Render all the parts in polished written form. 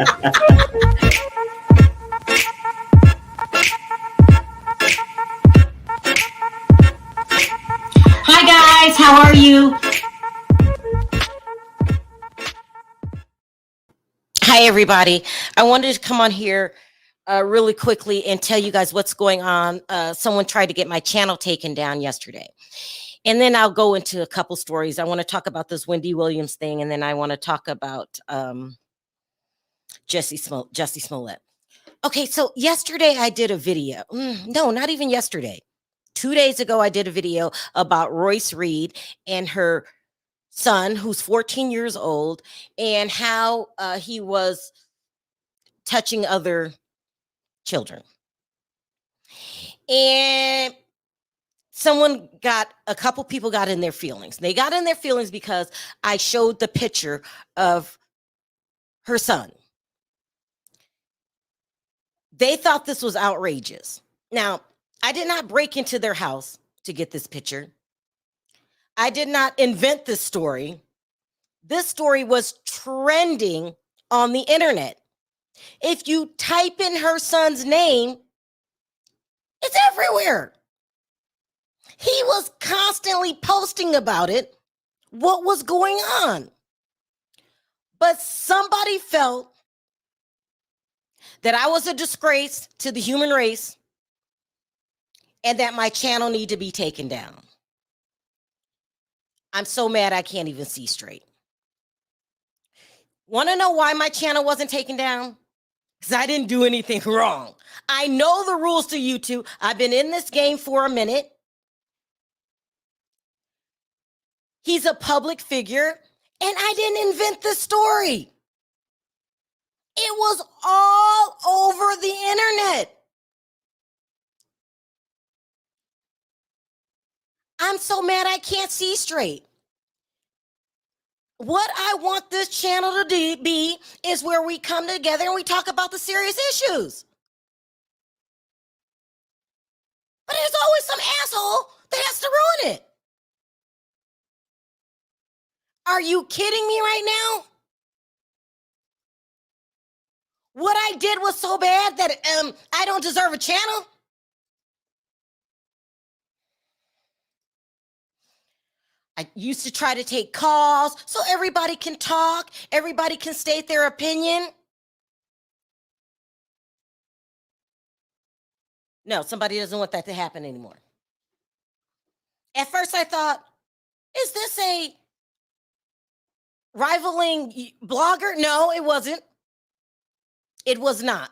Hi guys, how are you? Hi everybody. I wanted to come on here really quickly and tell you guys what's going on. Someone tried to get my channel taken down yesterday. And then I'll go into a couple stories. I want to talk about this Wendy Williams thing, and then I want to talk about Jussie Smollett. Okay, so yesterday I did a video. No, not even yesterday. 2 days ago, I did a video about Royce Reed and her son, who's 14 years old, and how he was touching other children. And a couple people got in their feelings. They got in their feelings because I showed the picture of her son. They thought this was outrageous. Now, I did not break into their house to get this picture. I did not invent this story. This story was trending on the internet. If you type in her son's name, it's everywhere. He was constantly posting about it, what was going on. But somebody felt that I was a disgrace to the human race and that my channel needed to be taken down. I'm so mad I can't even see straight. Want to know why my channel wasn't taken down? Because I didn't do anything wrong. I know the rules to YouTube. I've been in this game for a minute. He's a public figure, and I didn't invent this story. It was all over the internet. I'm so mad I can't see straight. What I want this channel to be is where we come together and we talk about the serious issues. But there's always some asshole that has to ruin it. Are you kidding me right now? What I did was so bad that I don't deserve a channel? I used to try to take calls so everybody can talk, everybody can state their opinion. No, somebody doesn't want that to happen anymore. At first I thought, is this a rivaling blogger? No, it wasn't. It was not.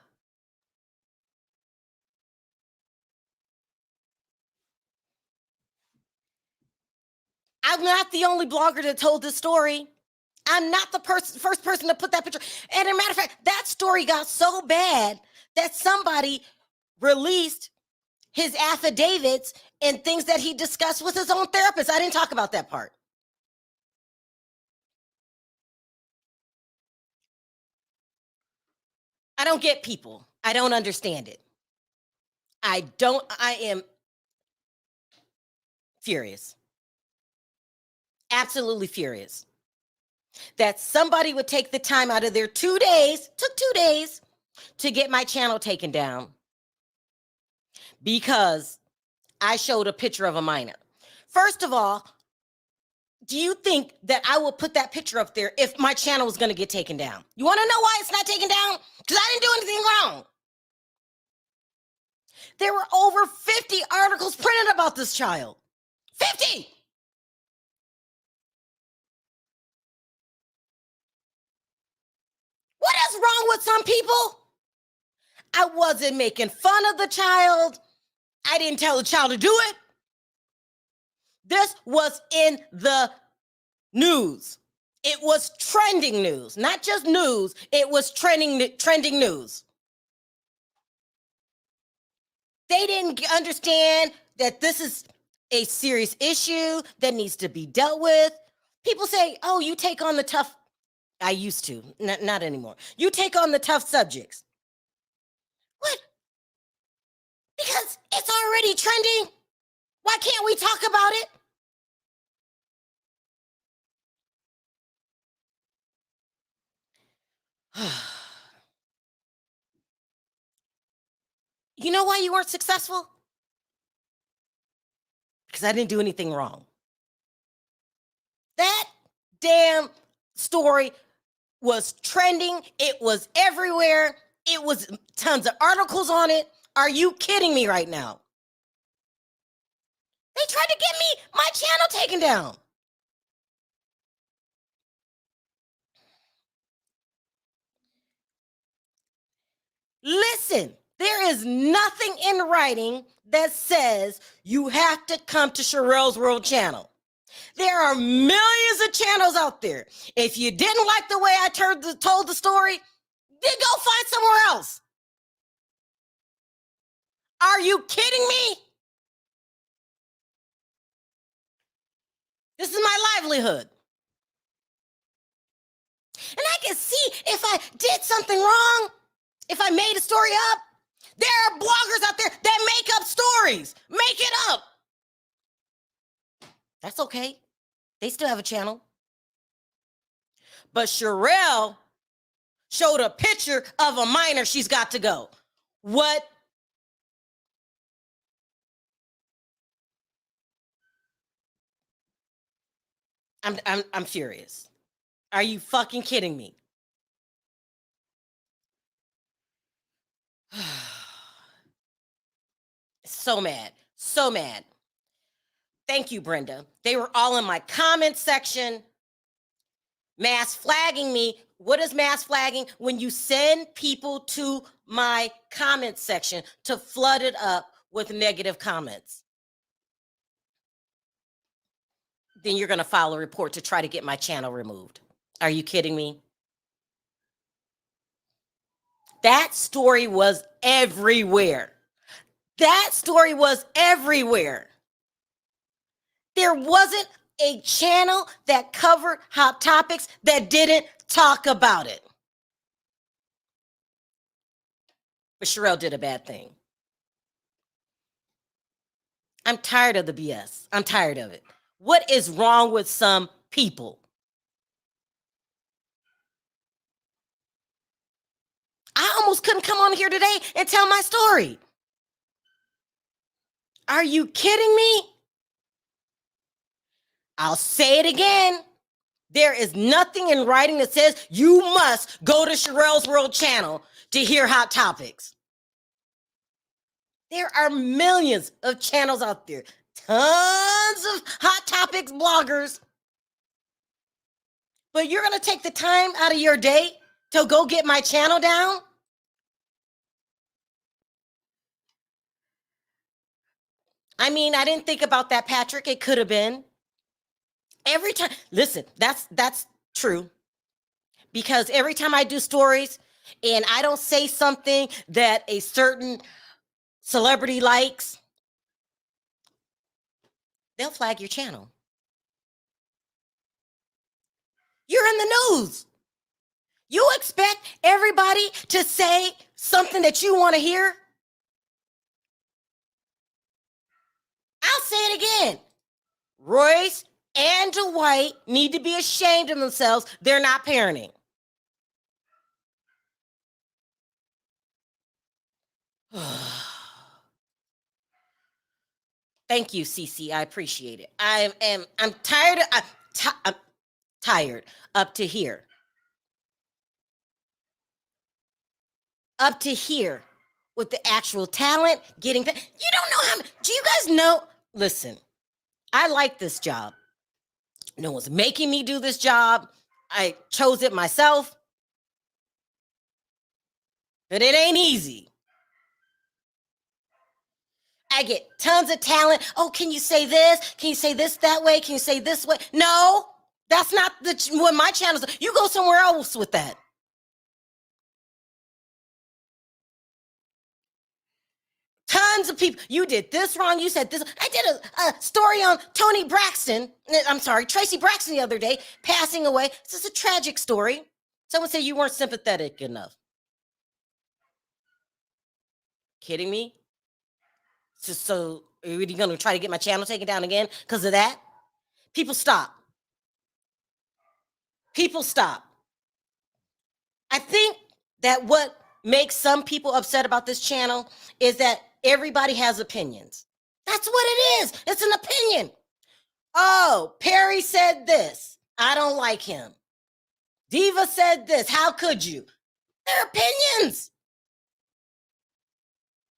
I'm not the only blogger that told this story. I'm not the first person to put that picture. And as a matter of fact, that story got so bad that somebody released his affidavits and things that he discussed with his own therapist. I didn't talk about that part. I don't get people. I don't understand it. I am furious. Absolutely furious. That somebody would take the time out of their 2 days, took 2 days to get my channel taken down because I showed a picture of a minor. First of all, do you think that I will put that picture up there if my channel was going to get taken down? You want to know why it's not taken down? Because I didn't do anything wrong. There were over 50 articles printed about this child. 50! What is wrong with some people? I wasn't making fun of the child. I didn't tell the child to do it. This was in the news. It was trending news, not just news. It was trending news. They didn't understand that this is a serious issue that needs to be dealt with. People say, oh, you take on the tough. I used to, not anymore. You take on the tough subjects. What? Because it's already trending. Why can't we talk about it? You know why you weren't successful? Because I didn't do anything wrong. That damn story was trending. It was everywhere. It was tons of articles on it. Are you kidding me right now? They tried to get me, my channel taken down. Listen, there is nothing in writing that says you have to come to Sharrell's World channel. There are millions of channels out there. If you didn't like the way I told the story, then go find somewhere else. Are you kidding me? This is my livelihood. And I can see if I did something wrong, if I made a story up. There are bloggers out there that make up stories. Make it up. That's okay. They still have a channel. But Sharrell showed a picture of a minor she's got to go. What? I'm furious. Are you fucking kidding me? So mad. So mad. Thank you, Brenda. They were all in my comment section, mass flagging me. What is mass flagging? When you send people to my comment section to flood it up with negative comments. Then you're going to file a report to try to get my channel removed. Are you kidding me? That story was everywhere. That story was everywhere. There wasn't a channel that covered hot topics that didn't talk about it. But Sharrell did a bad thing. I'm tired of the BS. I'm tired of it. What is wrong with some people? I almost couldn't come on here today and tell my story. Are you kidding me? I'll say it again. There is nothing in writing that says you must go to Sharrell's World channel to hear hot topics. There are millions of channels out there. Tons of hot topics bloggers. But you're going to take the time out of your day to go get my channel down? I mean, I didn't think about that, Patrick. It could have been. Every time, listen, that's true. Because every time I do stories and I don't say something that a certain celebrity likes, they'll flag your channel. You're in the news. You expect everybody to say something that you want to hear? I'll say it again. Royce and Dwight need to be ashamed of themselves. They're not parenting. Thank you, Cece. I appreciate it. I'm tired. I'm tired up to here. Up to here with the actual talent, getting that. You don't know how. Do you guys know? Listen, I like this job. No one's making me do this job. I chose it myself. But it ain't easy. I get tons of talent. Oh, can you say this? Can you say this that way? Can you say this way? No, that's not what my channel's. You go somewhere else with that. Tons of people. You did this wrong. You said this. I did a story on Toni Braxton. I'm sorry, Tracy Braxton the other day, passing away. This is a tragic story. Someone said you weren't sympathetic enough. Kidding me? So are you really going to try to get my channel taken down again because of that? People stop. People stop. I think that what makes some people upset about this channel is that everybody has opinions. That's what it is. It's an opinion. Oh, Perry said this. I don't like him. Diva said this. How could you? They're opinions.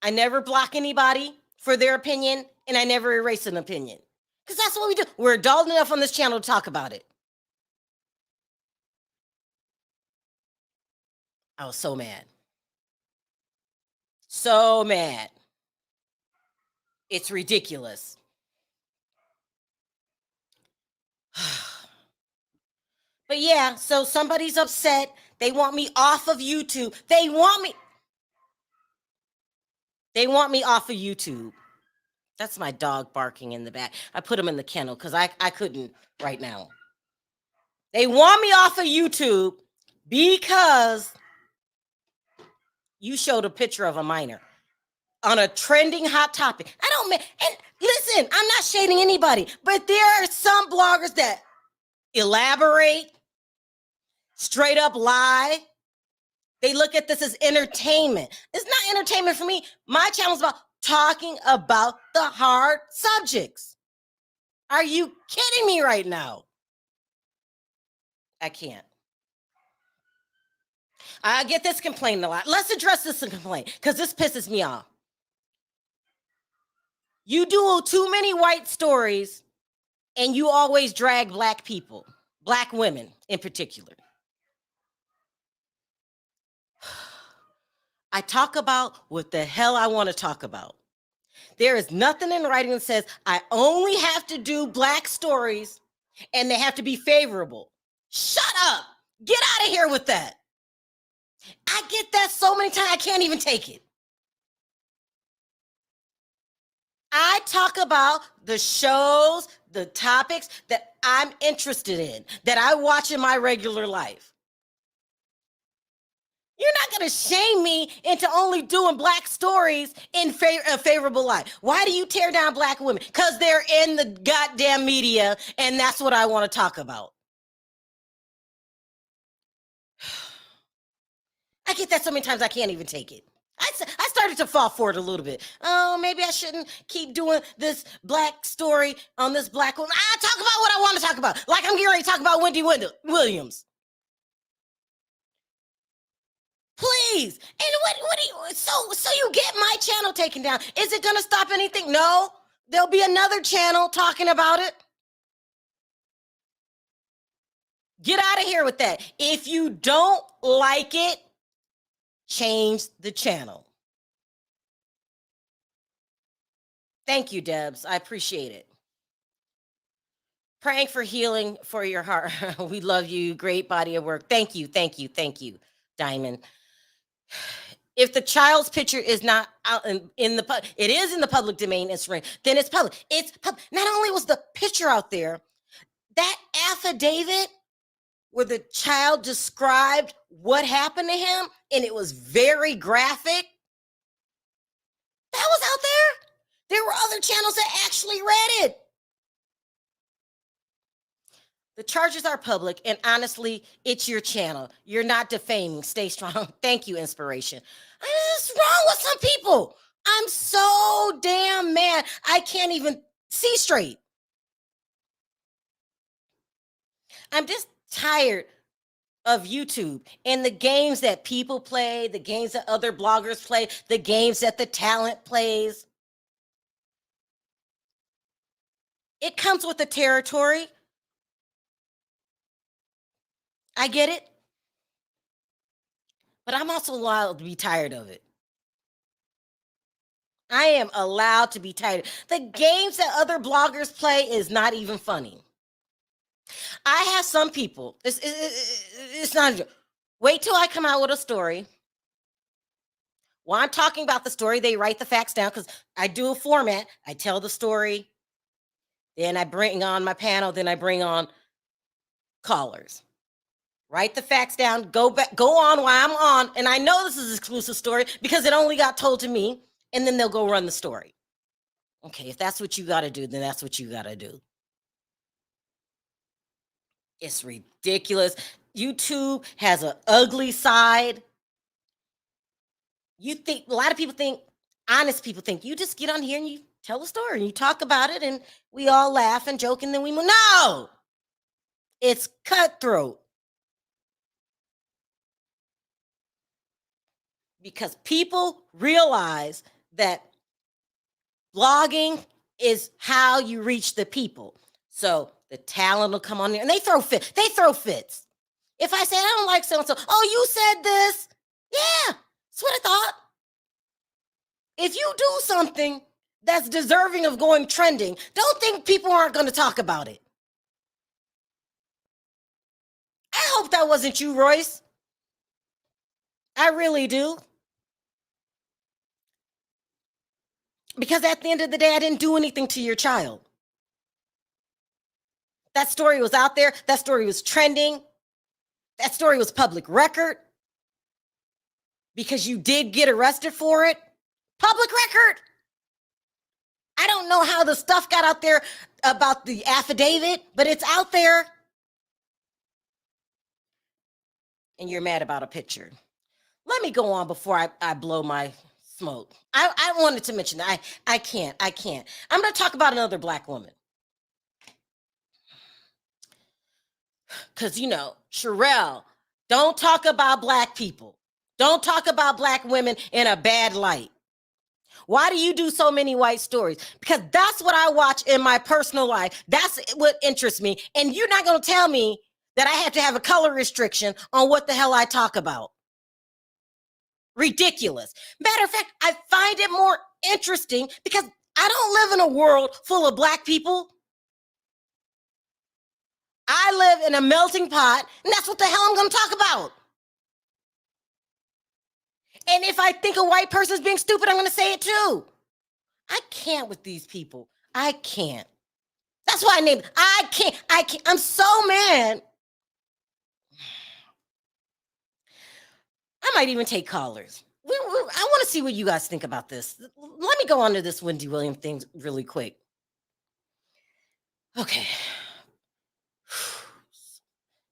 I never block anybody for their opinion, and I never erase an opinion. Because that's what we do. We're adult enough on this channel to talk about it. I was so mad. So mad. It's ridiculous. But yeah, so somebody's upset. They want me off of YouTube. They want me off of YouTube. That's my dog barking in the back. I put him in the kennel because I couldn't right now. They want me off of YouTube because you showed a picture of a minor on a trending hot topic. And listen, I'm not shading anybody, but there are some bloggers that elaborate, straight up lie. They look at this as entertainment. It's not entertainment for me. My channel is about talking about the hard subjects. Are you kidding me right now? I can't. I get this complaint a lot. Let's address this complaint because this pisses me off. You do too many white stories and you always drag black people, black women in particular. I talk about what the hell I want to talk about. There is nothing in writing that says I only have to do black stories and they have to be favorable. Shut up. Get out of here with that. I get that so many times I can't even take it. I talk about the shows, the topics that I'm interested in, that I watch in my regular life. You're not going to shame me into only doing black stories in a favorable light. Why do you tear down black women? Because they're in the goddamn media, and that's what I want to talk about. I get that so many times I can't even take it. I started to fall for it a little bit. Oh, maybe I shouldn't keep doing this black story on this black woman. I talk about what I want to talk about. Like I'm getting ready to talk about Wendy Williams. Please. And what do you, so you get my channel taken down. Is it going to stop anything? No. There'll be another channel talking about it. Get out of here with that. If you don't like it, change the channel. Thank you, Debs. I appreciate it. Praying for healing for your heart. We love you. Great body of work. Thank you. Thank you. Thank you, Diamond. If the child's picture is not out in the it is in the public domain, Instagram, then it's public. It's public. Not only was the picture out there, that affidavit where the child described what happened to him, and it was very graphic. That was out there. There were other channels that actually read it. The charges are public, and honestly, it's your channel. You're not defaming. Stay strong. Thank you, Inspiration. What's wrong with some people? I'm so damn mad. I can't even see straight. I'm just tired of YouTube and the games that people play, the games that other bloggers play, the games that the talent plays. It comes with the territory. I get it. But I'm also allowed to be tired of it. I am allowed to be tired. The games that other bloggers play is not even funny. I have some people, it's not, wait till I come out with a story. While I'm talking about the story, they write the facts down because I do a format. I tell the story, then I bring on my panel, then I bring on callers. Write the facts down, go on while I'm on, and I know this is an exclusive story because it only got told to me, and then they'll go run the story. Okay, if that's what you got to do, then that's what you got to do. It's ridiculous. YouTube has an ugly side. You think, a lot of people think, honest people think, you just get on here and you tell a story and you talk about it and we all laugh and joke and then we move. No, it's cutthroat. Because people realize that blogging is how you reach the people. So the talent will come on there and they throw fits. If I say I don't like so-and-so, oh, you said this. Yeah, that's what I thought. If you do something that's deserving of going trending, don't think people aren't going to talk about it. I hope that wasn't you, Royce. I really do. Because at the end of the day, I didn't do anything to your child. That story was out there. That story was trending. That story was public record. Because you did get arrested for it. Public record. I don't know how the stuff got out there about the affidavit, but it's out there. And you're mad about a picture. Let me go on before I blow my smoke. I wanted to mention that. I can't. I'm going to talk about another Black woman. Because, Sharrell, don't talk about Black people. Don't talk about Black women in a bad light. Why do you do so many white stories? Because that's what I watch in my personal life. That's what interests me. And you're not going to tell me that I have to have a color restriction on what the hell I talk about. Ridiculous. Matter of fact, I find it more interesting because I don't live in a world full of Black people. I live in a melting pot, and that's what the hell I'm going to talk about. And if I think a white person's being stupid, I'm going to say it too. I can't with these people. I can't. That's why I named it. I can't. I'm so mad. I might even take callers. I want to see what you guys think about this. Let me go on to this Wendy Williams thing really quick. Okay.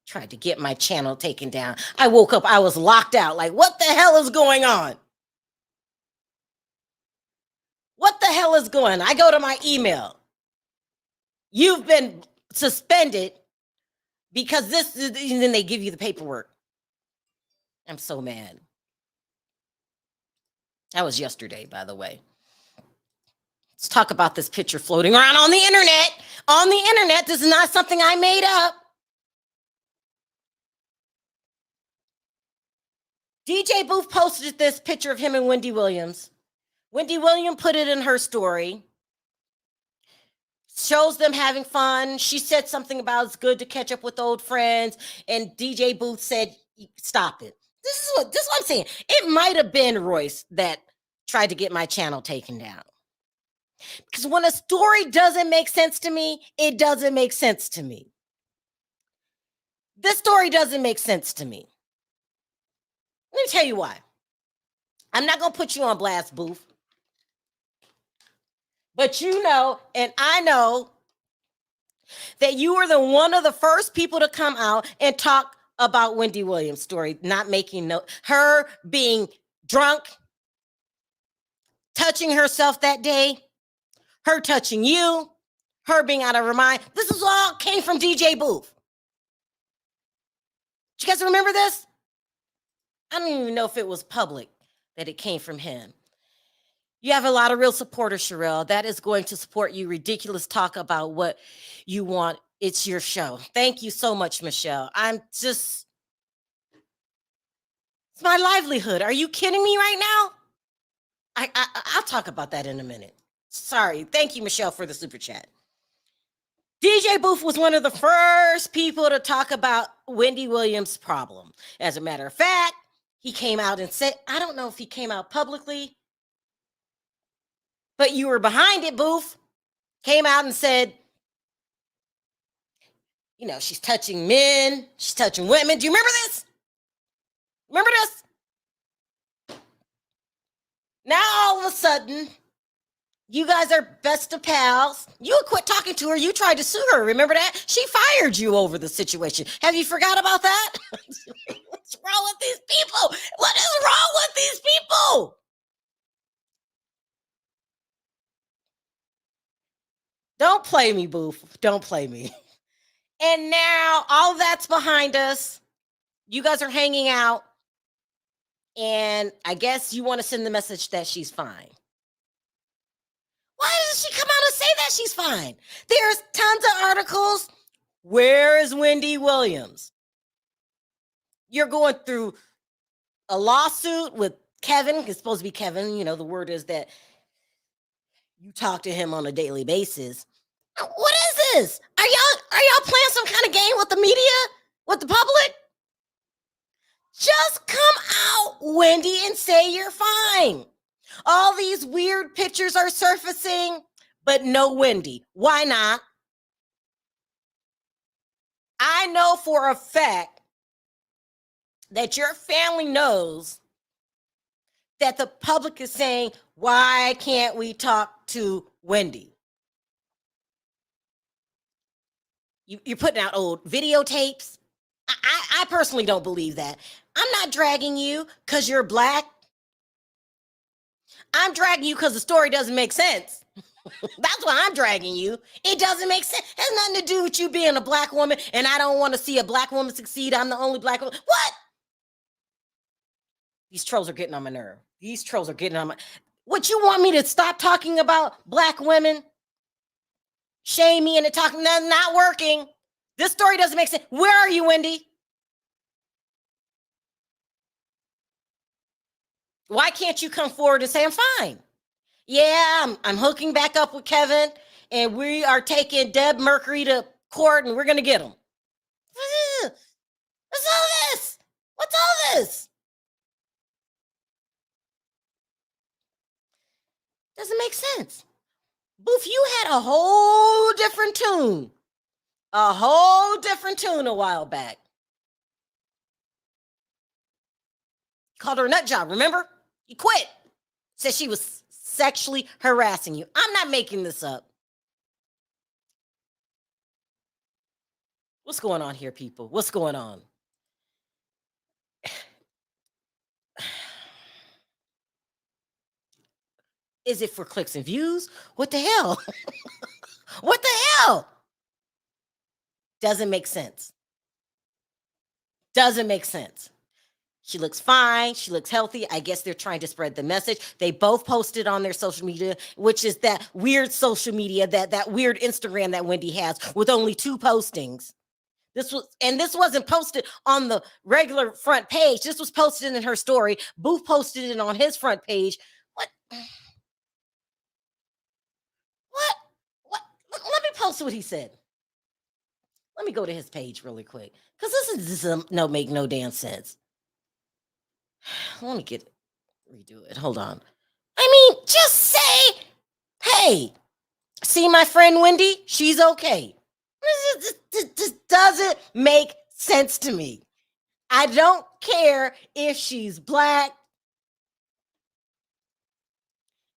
Tried to get my channel taken down. I woke up, I was locked out. Like, what the hell is going on? What the hell is going on? I go to my email. You've been suspended because this, and then they give you the paperwork. I'm so mad. That was yesterday, by the way. Let's talk about this picture floating around on the internet. On the internet, this is not something I made up. DJ Boof posted this picture of him and Wendy Williams. Wendy Williams put it in her story. Shows them having fun. She said something about it's good to catch up with old friends. And DJ Boof said, stop it. This is what I'm saying. It might have been Royce that tried to get my channel taken down. Because when a story doesn't make sense to me, it doesn't make sense to me. This story doesn't make sense to me. Let me tell you why. I'm not going to put you on blast, Boof. But you know, and I know that you were one of the first people to come out and talk about Wendy Williams' story, not making note, her being drunk, touching herself that day, her touching you, her being out of her mind. This is all came from DJ Boof. Do you guys remember this? I don't even know if it was public that it came from him. You have a lot of real supporters, Sharrell. That is going to support you. Ridiculous talk about what you want. It's your show. Thank you so much, Michelle. It's my livelihood. Are you kidding me right now? I'll talk about that in a minute. Sorry. Thank you, Michelle, for the super chat. DJ Boof was one of the first people to talk about Wendy Williams' problem. As a matter of fact, he came out and said, I don't know if he came out publicly, but you were behind it, Boof. Came out and said, she's touching men, she's touching women. Do you remember this? Remember this? Now all of a sudden, you guys are best of pals. You quit talking to her. You tried to sue her. Remember that? She fired you over the situation. Have you forgot about that? What's wrong with these people? What is wrong with these people? Don't play me, Boof. Don't play me. And now all that's behind us. You guys are hanging out. And I guess you want to send the message that she's fine. Why doesn't she come out and say that she's fine? There's tons of articles. Where is Wendy Williams? You're going through a lawsuit with Kevin. It's supposed to be Kevin. You know, the word is that you talk to him on a daily basis. What is this? Are y'all playing some kind of game with the media? With the public? Just come out, Wendy, and say you're fine. All these weird pictures are surfacing, but no Wendy. Why not? I know for a fact that your family knows that the public is saying, why can't we talk to Wendy? You're putting out old videotapes. I personally don't believe that. I'm not dragging you because you're black. I'm dragging you because the story doesn't make sense. That's why I'm dragging you. It doesn't make sense. It has nothing to do with you being a black woman, and I don't want to see a black woman succeed. I'm the only black woman. What? These trolls are getting on my nerve. These trolls are getting on my... What, you want me to stop talking about black women? Shame me into talking? That's not working. This story doesn't make sense. Where are you, Wendy? Why can't you come forward and say, I'm fine? Yeah, I'm hooking back up with Kevin, and we are taking Deb Mercury to court, and we're going to get him. What's all this? What's all this? Doesn't make sense. Boof, you had a whole different tune. A whole different tune a while back. Called her a nut job, remember? You quit. Said she was sexually harassing you. I'm not making this up. What's going on here, people? What's going on? Is it for clicks and views? What the hell? What the hell? Doesn't make sense. Doesn't make sense. She looks fine. She looks healthy. I guess they're trying to spread the message. They both posted on their social media, which is that weird social media, that weird Instagram that Wendy has with only 2 postings. This wasn't posted on the regular front page. This was posted in her story. Boof posted it on his front page. What? Let me post what he said. Let me go to his page really quick, because this is make no damn sense. Let me redo it. Hold on. I mean, just say, hey, see my friend Wendy? She's okay. This doesn't make sense to me. I don't care if she's black.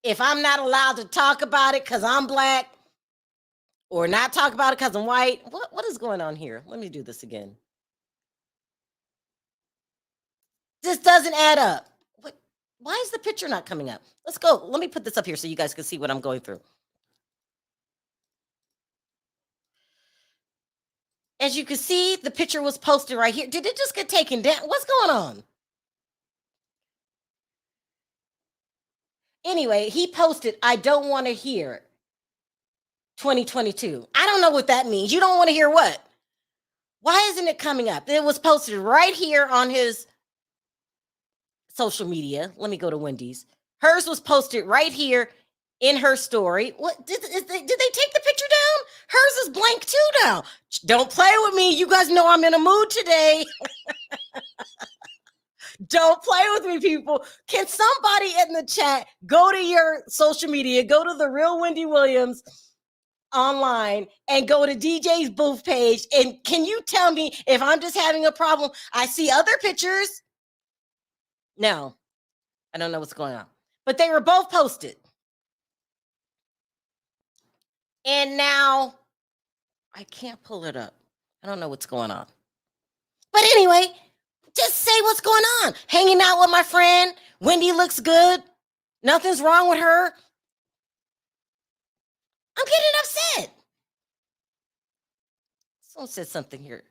If I'm not allowed to talk about it because I'm black, or not talk about it because I'm white. What is going on here? Let me do this again. This doesn't add up. Why is the picture not coming up? Let's go. Let me put this up here so you guys can see what I'm going through. As you can see, the picture was posted right here. Did it just get taken down? What's going on? Anyway, he posted, I don't want to hear 2022. I don't know what that means. You don't want to hear what? Why isn't it coming up? It was posted right here on his social media. Let me go to Wendy's. Hers was posted right here in her story. What did they take the picture down? Hers is blank too now. Don't play with me. You guys know I'm in a mood today. Don't play with me, people. Can somebody in the chat go to your social media, go to the real Wendy Williams online and go to DJ's Boof page, and can you tell me if I'm just having a problem? I see other pictures. No, I don't know what's going on, but they were both posted. And now I can't pull it up. I don't know what's going on. But anyway, Just say what's going on. Hanging out with my friend. Wendy looks good. Nothing's wrong with her. I'm getting upset. Someone said something here.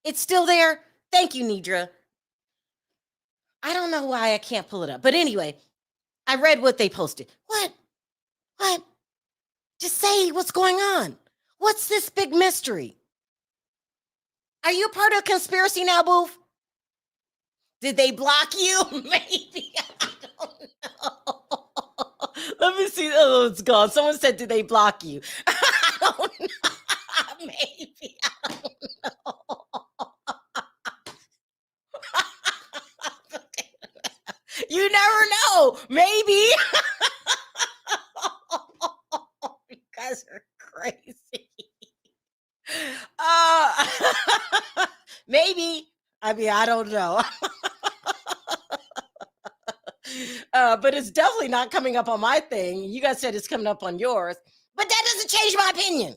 It's still there. Thank you, Nidra. I don't know why I can't pull it up. But anyway, I read what they posted. What? Just say what's going on. What's this big mystery? Are you a part of a conspiracy now, Boof? Did they block you? Maybe. I don't know. Let me see. Oh, it's gone. Someone said, did they block you? I don't know. Maybe. I don't know. You never know. Maybe. You guys are crazy. Maybe. I mean, I don't know. But it's definitely not coming up on my thing. You guys said it's coming up on yours. But that doesn't change my opinion.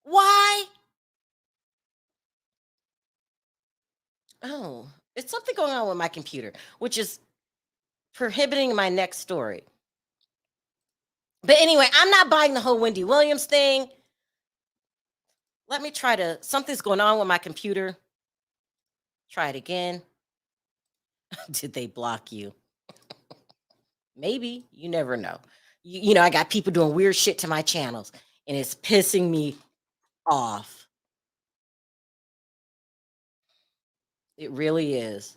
Why? Oh, it's something going on with my computer, which is prohibiting my next story. But anyway, I'm not buying the whole Wendy Williams thing. Let me try to, something's going on with my computer. Try it again. Did they block you? Maybe. You never know. You know, I got people doing weird shit to my channels, and it's pissing me off. It really is.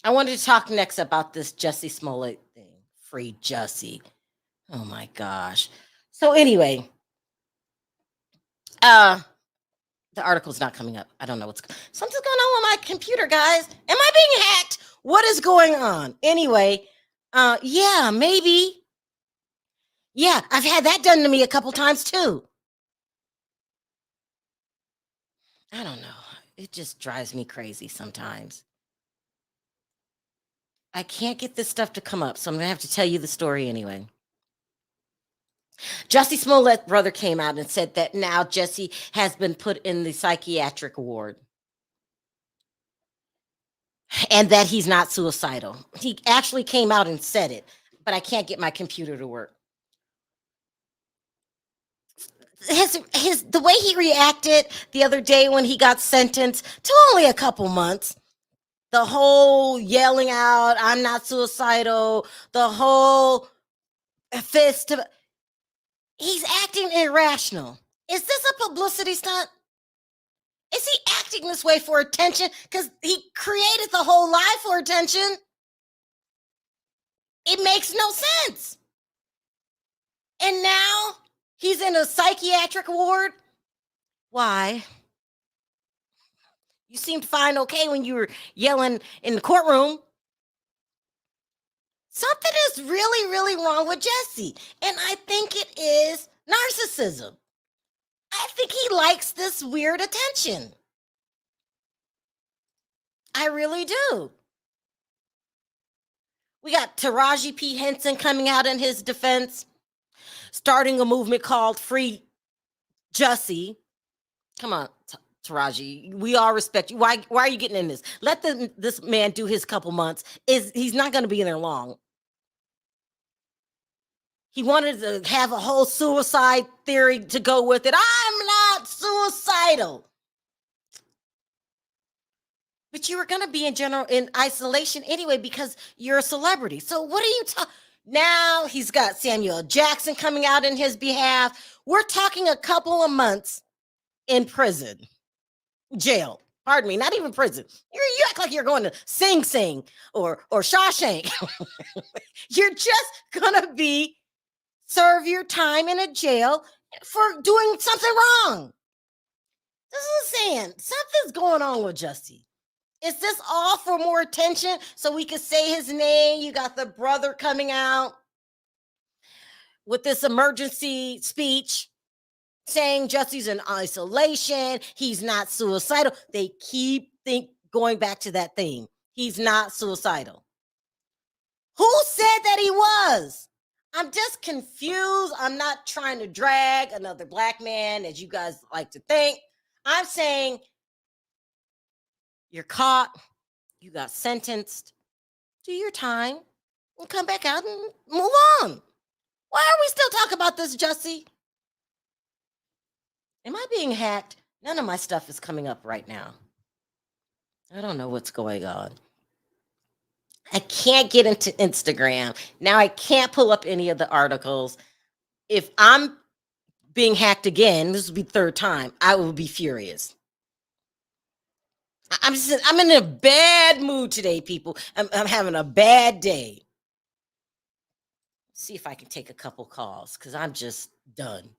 I wanted to talk next about this Jussie Smollett thing. Free Jussie. Oh my gosh. So anyway, the article's not coming up. I don't know something's going on with my computer, guys. Am I being hacked? What is going on? Anyway, yeah, maybe. Yeah, I've had that done to me a couple times too. I don't know. It just drives me crazy sometimes. I can't get this stuff to come up, so I'm going to have to tell you the story anyway. Jussie Smollett's brother came out and said that now Jussie has been put in the psychiatric ward and that he's not suicidal. He actually came out and said it, but I can't get my computer to work. The way he reacted the other day when he got sentenced to only a couple months, the whole yelling out, I'm not suicidal, the whole fist, he's acting irrational. Is this a publicity stunt? Is he acting this way for attention? Because he created the whole lie for attention. It makes no sense. And now he's in a psychiatric ward. Why? You seemed fine, okay, when you were yelling in the courtroom. Something is really, really wrong with Jussie. And I think it is narcissism. I think he likes this weird attention. I really do. We got Taraji P. Henson coming out in his defense, starting a movement called Free Jussie. Come on, Taraji. We all respect you. Why are you getting in this? Let this man do his couple months. He's not going to be in there long. He wanted to have a whole suicide theory to go with it. I'm not suicidal. But you were going to be in isolation anyway because you're a celebrity. So what are you talking? Now he's got Samuel Jackson coming out in his behalf. We're talking a couple of months in prison, jail. Pardon me, not even prison. You act like you're going to Sing Sing or Shawshank. You're just going to serve your time in a jail for doing something wrong. This is saying something's going on with Jussie. Is this all for more attention so we could say his name? You got the brother coming out with this emergency speech saying Jussie's in isolation. He's not suicidal. They keep going back to that theme. He's not suicidal. Who said that he was? I'm just confused. I'm not trying to drag another black man, as you guys like to think. I'm saying you're caught, you got sentenced, do your time, and come back out and move on. Why are we still talking about this, Jussie? Am I being hacked? None of my stuff is coming up right now. I don't know what's going on. I can't get into Instagram. Now I can't pull up any of the articles. If I'm being hacked again, this will be third time, I will be furious. I'm in a bad mood today, people. I'm having a bad day. See if I can take a couple calls because I'm just done.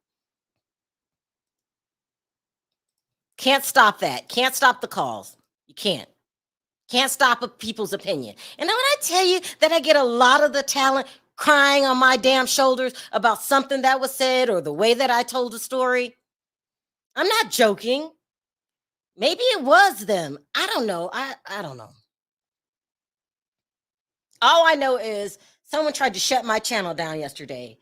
Can't stop that. Can't stop the calls. You can't. Can't stop people's opinion. And then when I tell you that I get a lot of the talent crying on my damn shoulders about something that was said or the way that I told the story, I'm not joking. Maybe it was them. I don't know. I don't know. All I know is someone tried to shut my channel down yesterday.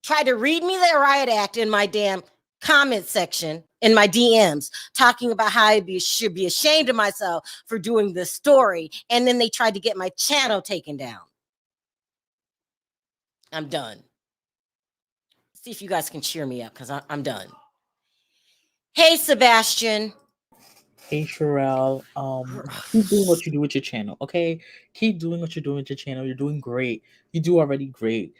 Tried to read me the riot act in my damn comment section in my DMs, talking about how I should be ashamed of myself for doing this story. And then they tried to get my channel taken down. I'm done. See if you guys can cheer me up because I'm done. Hey, Sebastian. Hey, Sharrell. Keep doing what you do with your channel, okay? Keep doing what you're doing with your channel. You're doing great. You do already great.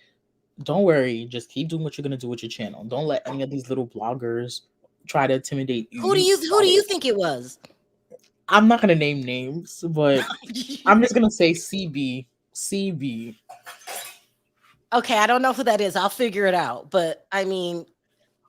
Don't worry. Just keep doing what you're gonna do with your channel. Don't let any of these little bloggers try to intimidate you. Who do you think it was? I'm not gonna name names, but I'm just gonna say CB. CB. Okay, I don't know who that is. I'll figure it out. But I mean,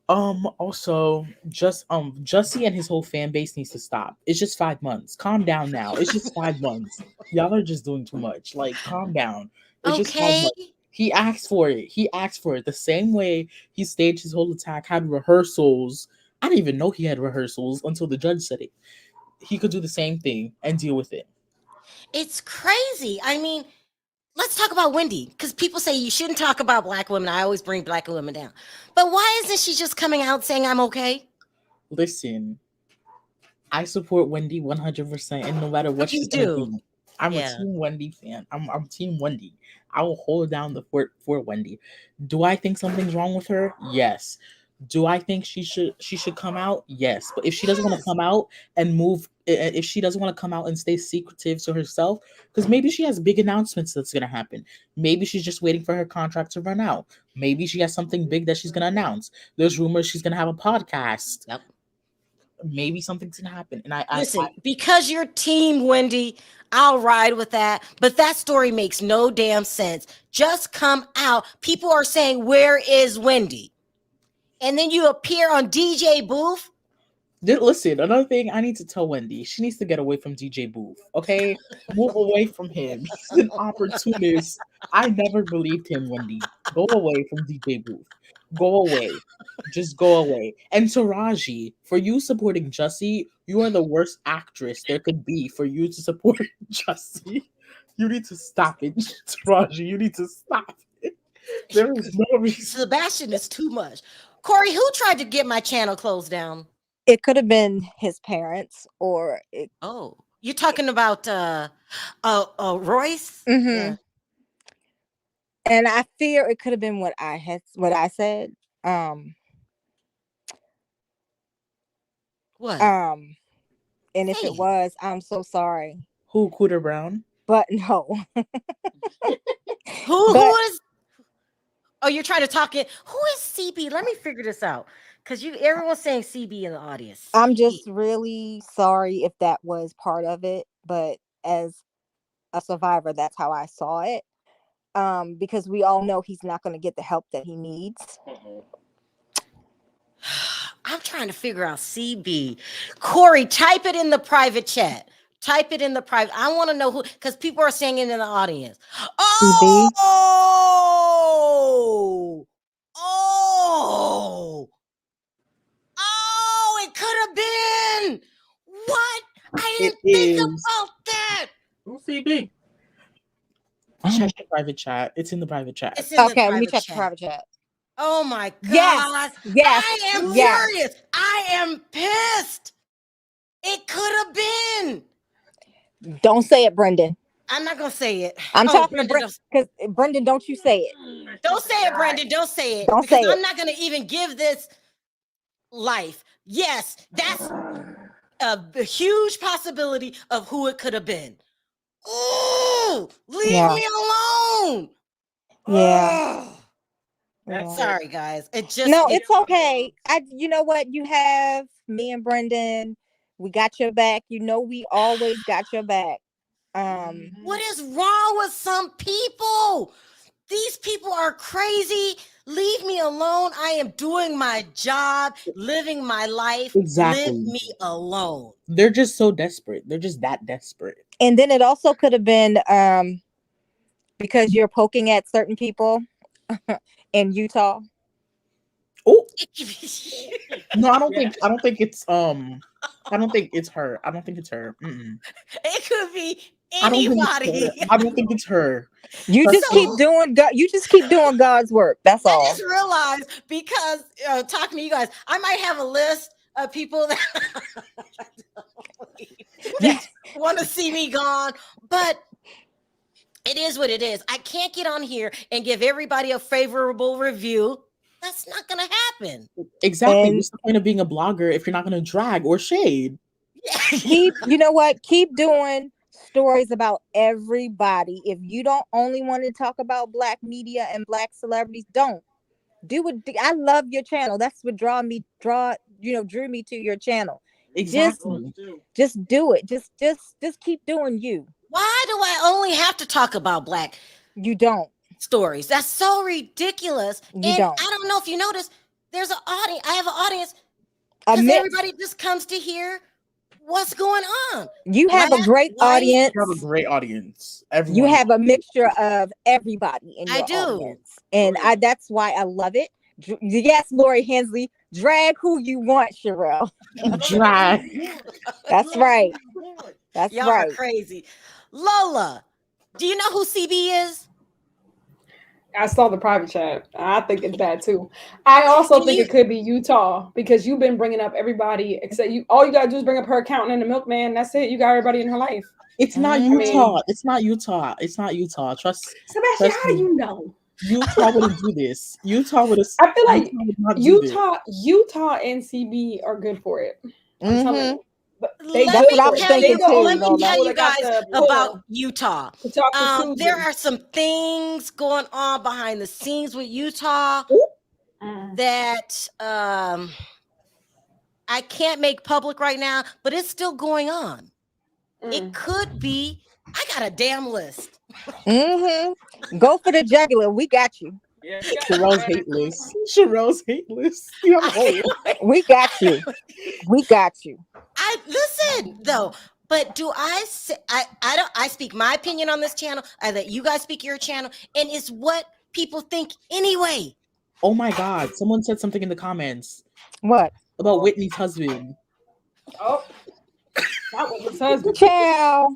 Also, Jussie and his whole fan base needs to stop. It's just 5 months. Calm down now. It's just 5 months. Y'all are just doing too much. Like, calm down. It's just 5 months. okay. He asked for it. He asked for it. The same way he staged his whole attack, had rehearsals. I didn't even know he had rehearsals until the judge said it. He could do the same thing and deal with it. It's crazy. I mean, let's talk about Wendy because people say you shouldn't talk about black women. I always bring black women down. But why isn't she just coming out saying I'm okay? Listen, I support Wendy 100%, and no matter what You she's gonna do. do, I'm a Yeah. Team Wendy fan. I'm Team Wendy. I will hold down the fort for Wendy. Do I think something's wrong with her? Yes. Do I think she should come out? Yes. But if she doesn't want to Yes. come out and move, if she doesn't want to come out and stay secretive to herself, because maybe she has big announcements that's gonna happen. Maybe she's just waiting for her contract to run out. Maybe she has something big that she's gonna announce. There's rumors she's gonna have a podcast. Yep. Maybe something's gonna happen. And Listen, because you're Team Wendy, I'll ride with that. But that story makes no damn sense. Just come out. People are saying, "Where is Wendy?" And then you appear on DJ Boof. listen, another thing I need to tell Wendy, she needs to get away from DJ Booth. Okay, move away from him. He's an opportunist. I never believed him, Wendy. Go away from DJ Booth. Go away. Just go away. And Taraji, for you supporting Jussie, you are the worst actress there could be for you to support Jussie. You need to stop it, Taraji. You need to stop it. There is no reason. Sebastian is too much. Corey, who tried to get my channel closed down? It could have been his parents or it. Oh, you're talking about Royce? Mhm. Yeah. And I fear it could have been what I said. What? And if Say it it. was, I'm so sorry. Who, Cooter Brown? But no. Who But is? Oh, you're trying to talk it. Who is CB? Let me figure this out. Because everyone's saying CB in the audience. I'm CB. just really sorry if that was part of it. But as a survivor, that's how I saw it. Because we all know he's not going to get the help that he needs. I'm trying to figure out CB. Corey, type it in the private chat. Type it in the private. I want to know who, because people are saying it in the audience. CB? Oh, oh, oh, it could have been. What? I didn't think about that. Who's CB? Check the private chat. It's in the private chat. It's in the Okay, let me private check the chat. private chat. Oh my God. Yes. I am Yes. furious. I am pissed. It could have been. Don't say it, Brendan. I'm not going to say it. I'm talking Brendan, to Brendan because Brendan, don't you say it. Don't say it, Brendan. Don't say it. Don't because say I'm it. not going to even give this life. Yes, that's a huge possibility of who it could have been. Ooh, leave me alone. Yeah. Oh. Sorry, guys. It just it's okay. You know what? You have me and Brendan. We got your back. You know, we always got your back. What is wrong with some people? These people are crazy. Leave me alone. I am doing my job, living my life. Exactly. Leave me alone. They're just so desperate. They're just that desperate. And then it also could have been because you're poking at certain people in Utah. Oh no, I don't think it's I don't think it's her. I don't think it's her. Mm-mm. It could be anybody. I don't think it's her. You just keep doing God's work. That's all. I just realized because talking to you guys, I might have a list of people that want to see me gone, but it is what it is. I can't get on here and give everybody a favorable review. That's not going to happen. Exactly. What's the point of being a blogger if you're not going to drag or shade? You know what? Keep doing stories about everybody. If you don't only want to talk about Black media and Black celebrities, don't do it. I love your channel. That's what drew me to your channel. Exactly. Just do it. Just keep doing you. Why do I only have to talk about Black? You don't. Stories. That's so ridiculous. You don't. I don't know if you noticed, there's an audience. I have an audience because everybody just comes to hear what's going on. You have a great audience. You have a great audience. Everyone. You have a mixture of everybody in your audience. And that's why I love it. Yes, Lori Hensley, drag who you want, Sharrell. Drag. That's right. That's Y'all right. Are crazy. Lola, do you know who CB is? I saw the private chat. I think it's bad too. I also think it could be Utah because you've been bringing up everybody except you. All you gotta do is bring up her accountant and the milkman. That's it. You got everybody in her life. It's not Utah. It's not Utah. It's not Utah. Trust Sebastian. How do you know? Utah wouldn't do this. Utah would have. I feel like Utah and CB are good for it. I'm telling you. Let me tell you guys about Utah. There are some things going on behind the scenes with Utah that I can't make public right now, but it's still going on. It could be. I got a damn list. Go for the jugular. We got you. Yeah. Sharrell's hate list. Sharrell's hate list. We got you. We got you. I listen though, but do I say I speak my opinion on this channel. I let you guys speak your channel, and it's what people think anyway. Oh my God! Someone said something in the comments. What about Whitney's husband? Oh, not Whitney's husband. Ciao.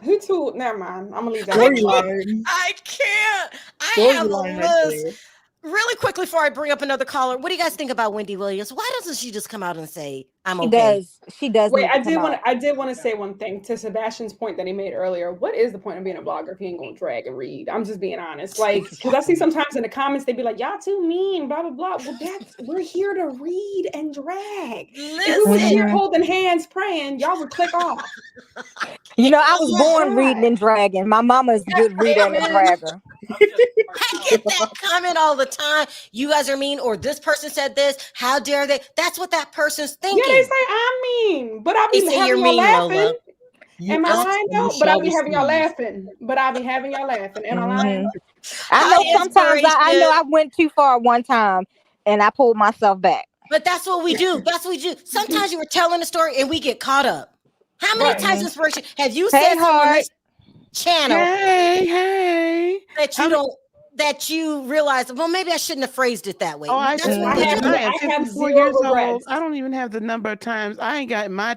Who told? Never mind. I'm gonna leave that. I can't. I have a list. Really quickly before I bring up another caller, what do you guys think about Wendy Williams? Why doesn't she just come out and say I'm okay? She does. Wait, I did want to say one thing to Sebastian's point that he made earlier. What is the point of being a blogger if you ain't gonna drag and read? I'm just being honest. Like, because I see sometimes in the comments they be like, "Y'all too mean," blah blah blah. Well, we're here to read and drag. If we were here holding hands praying, y'all would click off. You know, I was born reading and dragging. My mama's a good reader and dragger. I get that comment all the time. You guys are mean, or this person said this. How dare they? That's what that person's thinking. Yeah, they say I'm mean, but I be having y'all laughing. Am I lying? No, but I be having y'all laughing. Am I lying? I know sometimes I know I went too far one time and I pulled myself back. But that's what we do. That's what we do. Sometimes you were telling a story and we get caught up. How many times inspiration have you said on this channel? Hey. That you realize, well, maybe I shouldn't have phrased it that way. Oh, I am 54 years old. I don't even have the number of times. I ain't got my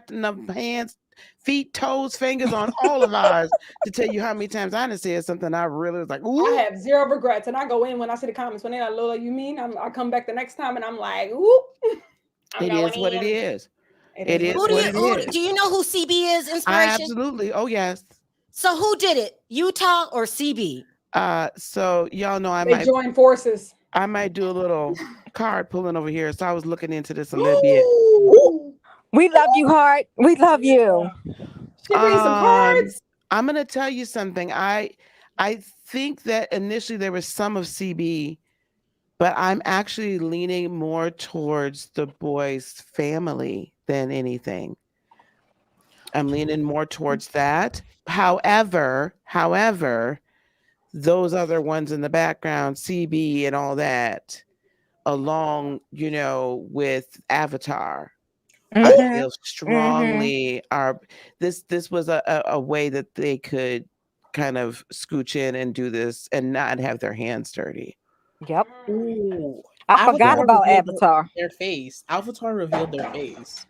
hands feet, toes, fingers on all of ours to tell you how many times I done said something I really was like, ooh. I have zero regrets, and I go in when I see the comments when they're like, Lola, you mean? I come back the next time and I'm like, ooh. It is what it is. It is Who do what you it who, is. do you know who CB is? I Inspiration. absolutely. Oh yes. So who did it? Utah or CB? So y'all know They join forces. I might do a little card pulling over here. So I was looking into this a little bit. We love you, Heart. We love you. She reads some cards. I'm gonna tell you something. I think that initially there was some of CB, but I'm actually leaning more towards the boy's family than anything. I'm leaning more towards that. However, those other ones in the background, CB and all that, along, with Avatar, I feel strongly this was a way that they could kind of scooch in and do this and not have their hands dirty. Yep. Ooh. I forgot about revealed Avatar. Their face. Avatar revealed their face.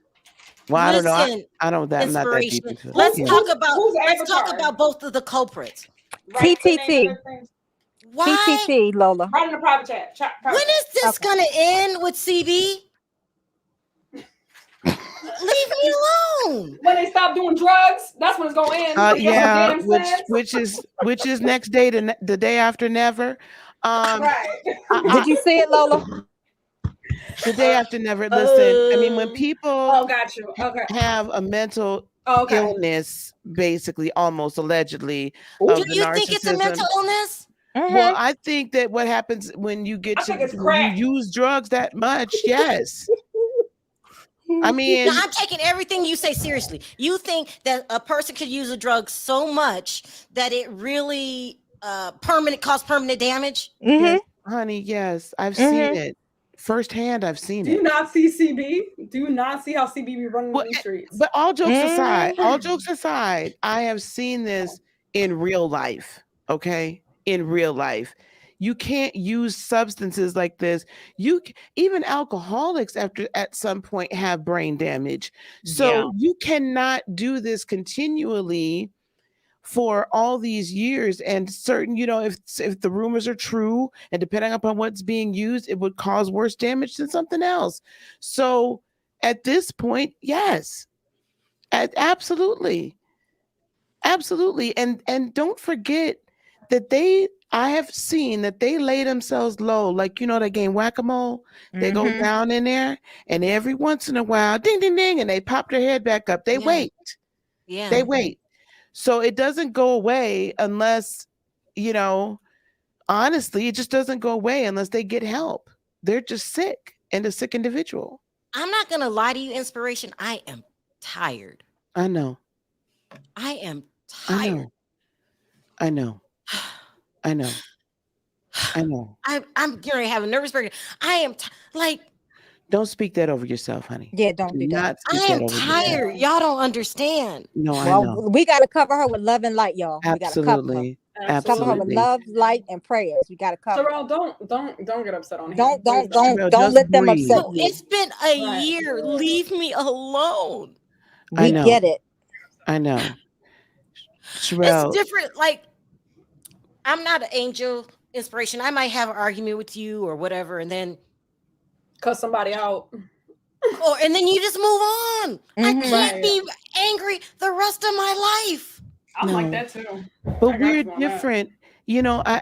Well, I don't know. Listen, I don't. I'm not that deep Inspiration. into it. Let's Yeah. talk about Who's let's talk Avatar? about both of the culprits. TTT. Why? TTT, Lola. Right in the private chat. When is this gonna end with CB? Leave me alone. When they stop doing drugs, that's when it's gonna end. Yeah, which is next day to the day after never. Right. Did you see it, Lola? The day after never. Listen, I mean, when people got you. Okay. have a mental illness, basically, almost allegedly, Do you think it's a mental illness? Well, I think that what happens when you when you use drugs that much, yes. I mean, now, I'm taking everything you say seriously. You think that a person could use a drug so much that it really cause permanent damage? Yes, honey, yes, I've seen it firsthand. I've seen Do it. you not see CB? Do you not see how CB be running these streets? But all jokes aside, I have seen this in real life. Okay, in real life. You can't use substances like this. Even alcoholics at some point have brain damage. So you cannot do this continually for all these years. And certain, if the rumors are true and depending upon what's being used, it would cause worse damage than something else. So at this point, yes, absolutely. Absolutely. And don't forget that I have seen that they lay themselves low, like that game whack-a-mole. They go down in there, and every once in a while, ding, ding, ding, and they pop their head back up. They wait. Yeah. They wait. So it doesn't go away unless, honestly, it just doesn't go away unless they get help. They're just sick and a sick individual. I'm not gonna lie to you, Inspiration. I am tired. I know. I am tired. I know. I'm getting ready to have a nervous breakdown. I am don't speak that over yourself, honey. Yeah, don't do that. I am tired. Y'all don't understand. No, I know. We got to cover her with love and light, y'all. Absolutely. We got to cover her with love, light, and prayers. We got to cover. Sharrell, don't get upset on him. Don't let them upset you. It's been a year. Leave me alone. We get it. I know. Sharrell. It's different. Like, I'm not an angel, Inspiration. I might have an argument with you or whatever, and then cuss somebody out. And then you just move on. I can't be angry the rest of my life. I'm like that too. But we're different. I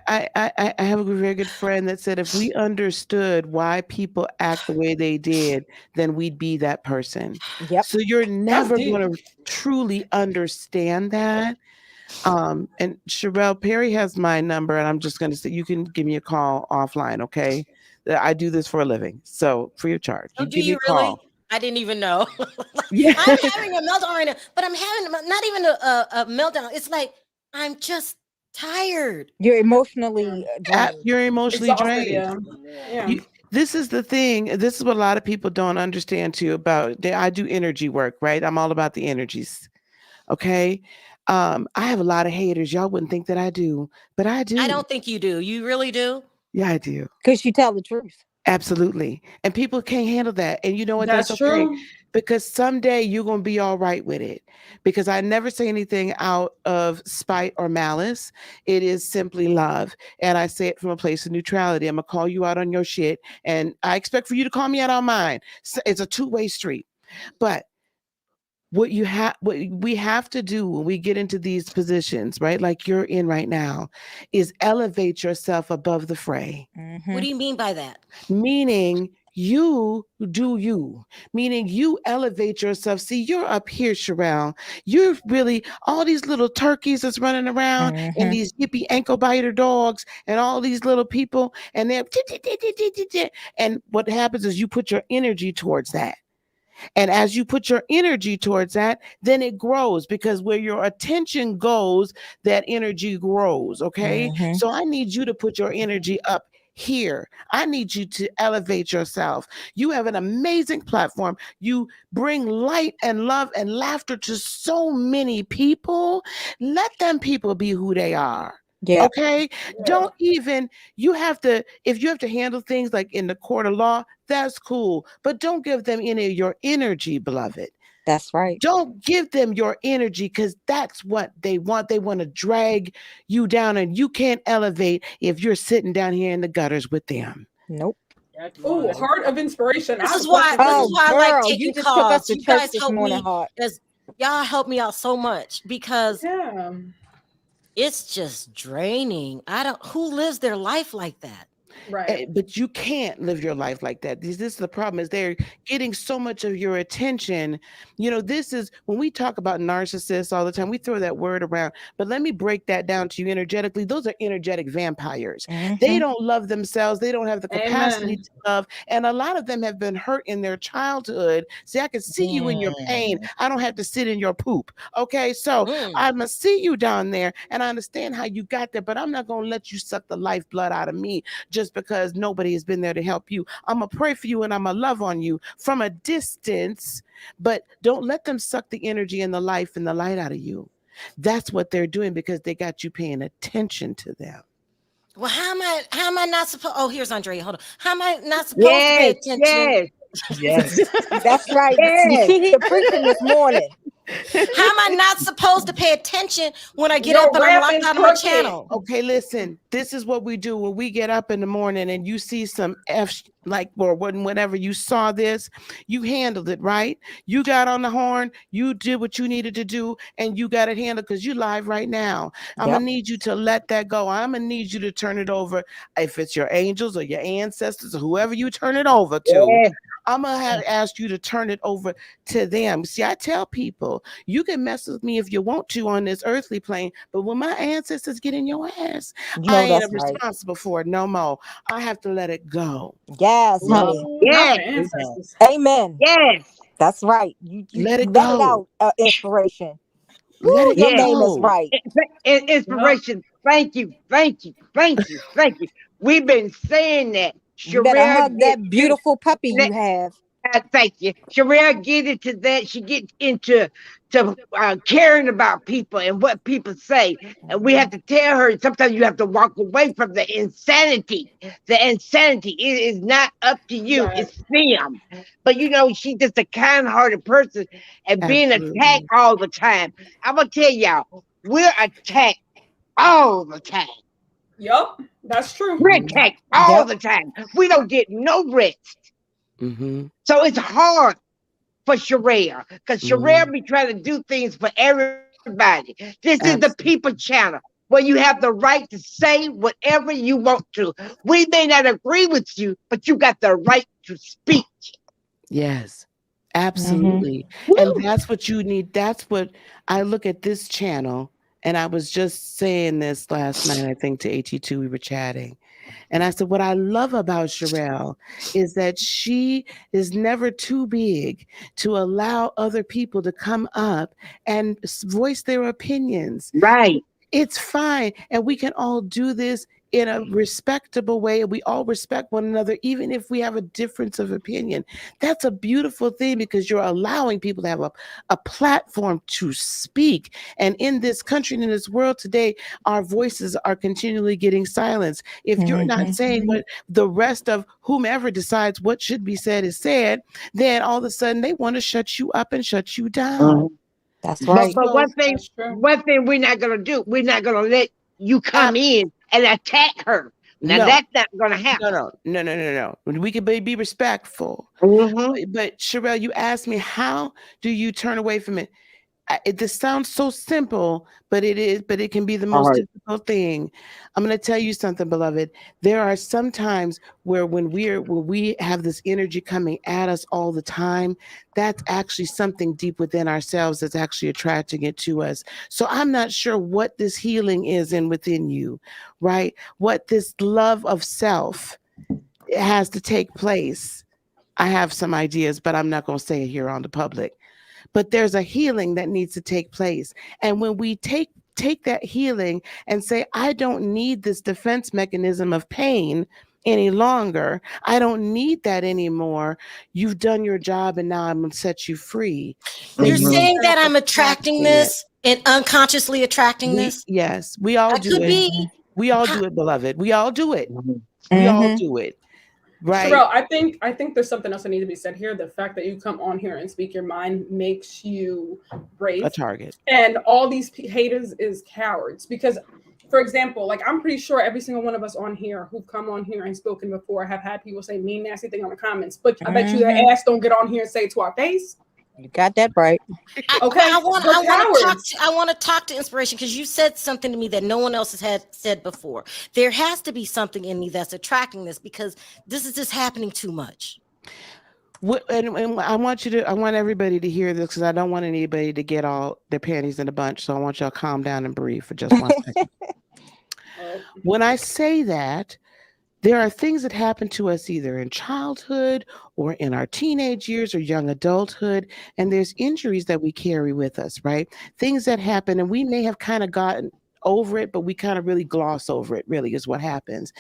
have a very good friend that said if we understood why people act the way they did, then we'd be that person. Yep. So you're never going to truly understand that. And Sharrell, Perry has my number, and I'm just going to say you can give me a call offline, okay? I do this for a living, so free of charge. Oh, do you really? I didn't even know. Yeah. I'm having a meltdown right now, but I'm having not even a meltdown. It's like I'm just tired. You're emotionally drained. You're emotionally drained. Yeah. This is the thing. This is what a lot of people don't understand too about. I do energy work, right? I'm all about the energies. Okay. I have a lot of haters. Y'all wouldn't think that I do, but I do. I don't think you do. You really do? Yeah, I do. Because you tell the truth. Absolutely. And people can't handle that. And you know what? That's true. because someday you're going to be all right with it. Because I never say anything out of spite or malice. It is simply love. And I say it from a place of neutrality. I'm going to call you out on your shit. And I expect for you to call me out on mine. So it's a two-way street. But what we have to do when we get into these positions, right? Like you're in right now, is elevate yourself above the fray. What do you mean by that? Meaning you do you, meaning you elevate yourself. See, you're up here, Sharrell. You're really all these little turkeys that's running around and these hippie ankle biter dogs and all these little people. And they're and what happens is you put your energy towards that. And as you put your energy towards that, then it grows, because where your attention goes, that energy grows. Okay. So I need you to put your energy up here. I need you to elevate yourself. You have an amazing platform. You bring light and love and laughter to so many people. Let them people be who they are. Yeah. Okay. Don't even, you have to, if you have to handle things like in the court of law, that's cool. But don't give them any of your energy, beloved. That's right. Don't give them your energy, because that's what they want. They want to drag you down, and you can't elevate if you're sitting down here in the gutters with them. Nope. Oh, heart of inspiration. This is why I like taking you just took us calls. to You church guys this help morning, me. Heart. Y'all help me out so much, because Yeah. it's just draining. Who lives their life like that? Right. But you can't live your life like that. This is the problem, is they're getting so much of your attention. You know, this is when we talk about narcissists all the time, we throw that word around, but let me break that down to you energetically. Those are energetic vampires. They don't love themselves. They don't have the capacity to love. And a lot of them have been hurt in their childhood. See, I can see you in your pain. I don't have to sit in your poop. Okay. So I'm going to see you down there, and I understand how you got there, but I'm not going to let you suck the lifeblood out of me just because nobody has been there to help you. I'm going to pray for you and I'm going to love on you from a distance, but don't let them suck the energy and the life and the light out of you. That's what they're doing, because they got you paying attention to them. Well, how am I not supposed? Oh, here's Andrea. Hold on. How am I not supposed to pay attention? Yes. That's right. She here preaching this morning. How am I not supposed to pay attention when I get up and I'm locked out of my channel? Okay, listen, this is what we do when we get up in the morning and you see some or whenever you saw this, you handled it, right? You got on the horn, you did what you needed to do, and you got it handled because you live right now. I'm going to need you to let that go. I'm going to need you to turn it over. If it's your angels or your ancestors or whoever you turn it over to, I'm going to have asked you to turn it over to them. See, I tell people, you can mess with me if you want to on this earthly plane, but when my ancestors get in your ass, I ain't responsible for it no more. I have to let it go. Yes, honey. Yes. Amen. Yes. That's right. You let it let go. It out, inspiration. Let it Your go. name is right. Inspiration. Thank you. Thank you. Thank you. Thank you. We've been saying that. You better hug that beautiful puppy you have. Thank you. Sharrell get into that. She gets into caring about people and what people say. And we have to tell her, sometimes you have to walk away from the insanity. The insanity. It is not up to you. Right. It's them. But you know, she's just a kind-hearted person, and being attacked all the time. I'm going to tell y'all, we're attacked all the time. Yup, that's true. We're attacked all the time. We don't get no rest. So it's hard for Sharrell, because Sharrell be trying to do things for everybody. This is the people channel where you have the right to say whatever you want to. We may not agree with you, but you got the right to speak. Yes, absolutely. And that's what you need. That's what I look at this channel. And I was just saying this last night, I think to AT2, we were chatting. And I said, what I love about Sharrell is that she is never too big to allow other people to come up and voice their opinions. Right. It's fine. And we can all do this in a respectable way. We all respect one another, even if we have a difference of opinion. That's a beautiful thing because you're allowing people to have a platform to speak. And in this country and in this world today, our voices are continually getting silenced. If you're not saying what the rest of whomever decides what should be said is said, then all of a sudden they want to shut you up and shut you down. That's right. But one thing, That's true. we're not gonna do, we're not gonna let you come in and attack her. Now No. that's not gonna happen. No. We can be respectful. Mhm. But Sharrell, you asked me, how do you turn away from it? This sounds so simple, but it can be the most difficult thing. I'm going to tell you something, beloved. There are some times where when we have this energy coming at us all the time, that's actually something deep within ourselves that's actually attracting it to us. So I'm not sure what this healing is within you, right? What this love of self has to take place. I have some ideas, but I'm not going to say it here on the public. But there's a healing that needs to take place. And when we take that healing and say, I don't need this defense mechanism of pain any longer. I don't need that anymore. You've done your job and now I'm going to set you free. You're saying that I'm attracting this and unconsciously attracting this? Yes, we all That do could it. be. We all do it, beloved. We all do it. We all do it. Right. Sharrell, I think there's something else that needs to be said here. The fact that you come on here and speak your mind makes you brave. A target. And all these haters is cowards. Because, for example, like I'm pretty sure every single one of us on here who've come on here and spoken before have had people say mean, nasty thing on the comments. But I bet you their ass don't get on here and say it to our face. You got that right. Okay. I want to talk to inspiration because you said something to me that no one else has had said before. There has to be something in me that's attracting this because this is just happening too much. And I want everybody to hear this because I don't want anybody to get all their panties in a bunch. So I want y'all to calm down and breathe for just 1 second. When I say that, there are things that happen to us either in childhood or in our teenage years or young adulthood, and there's injuries that we carry with us, right? Things that happen, and we may have kind of gotten over it, but we kind of really gloss over it, really is what happens.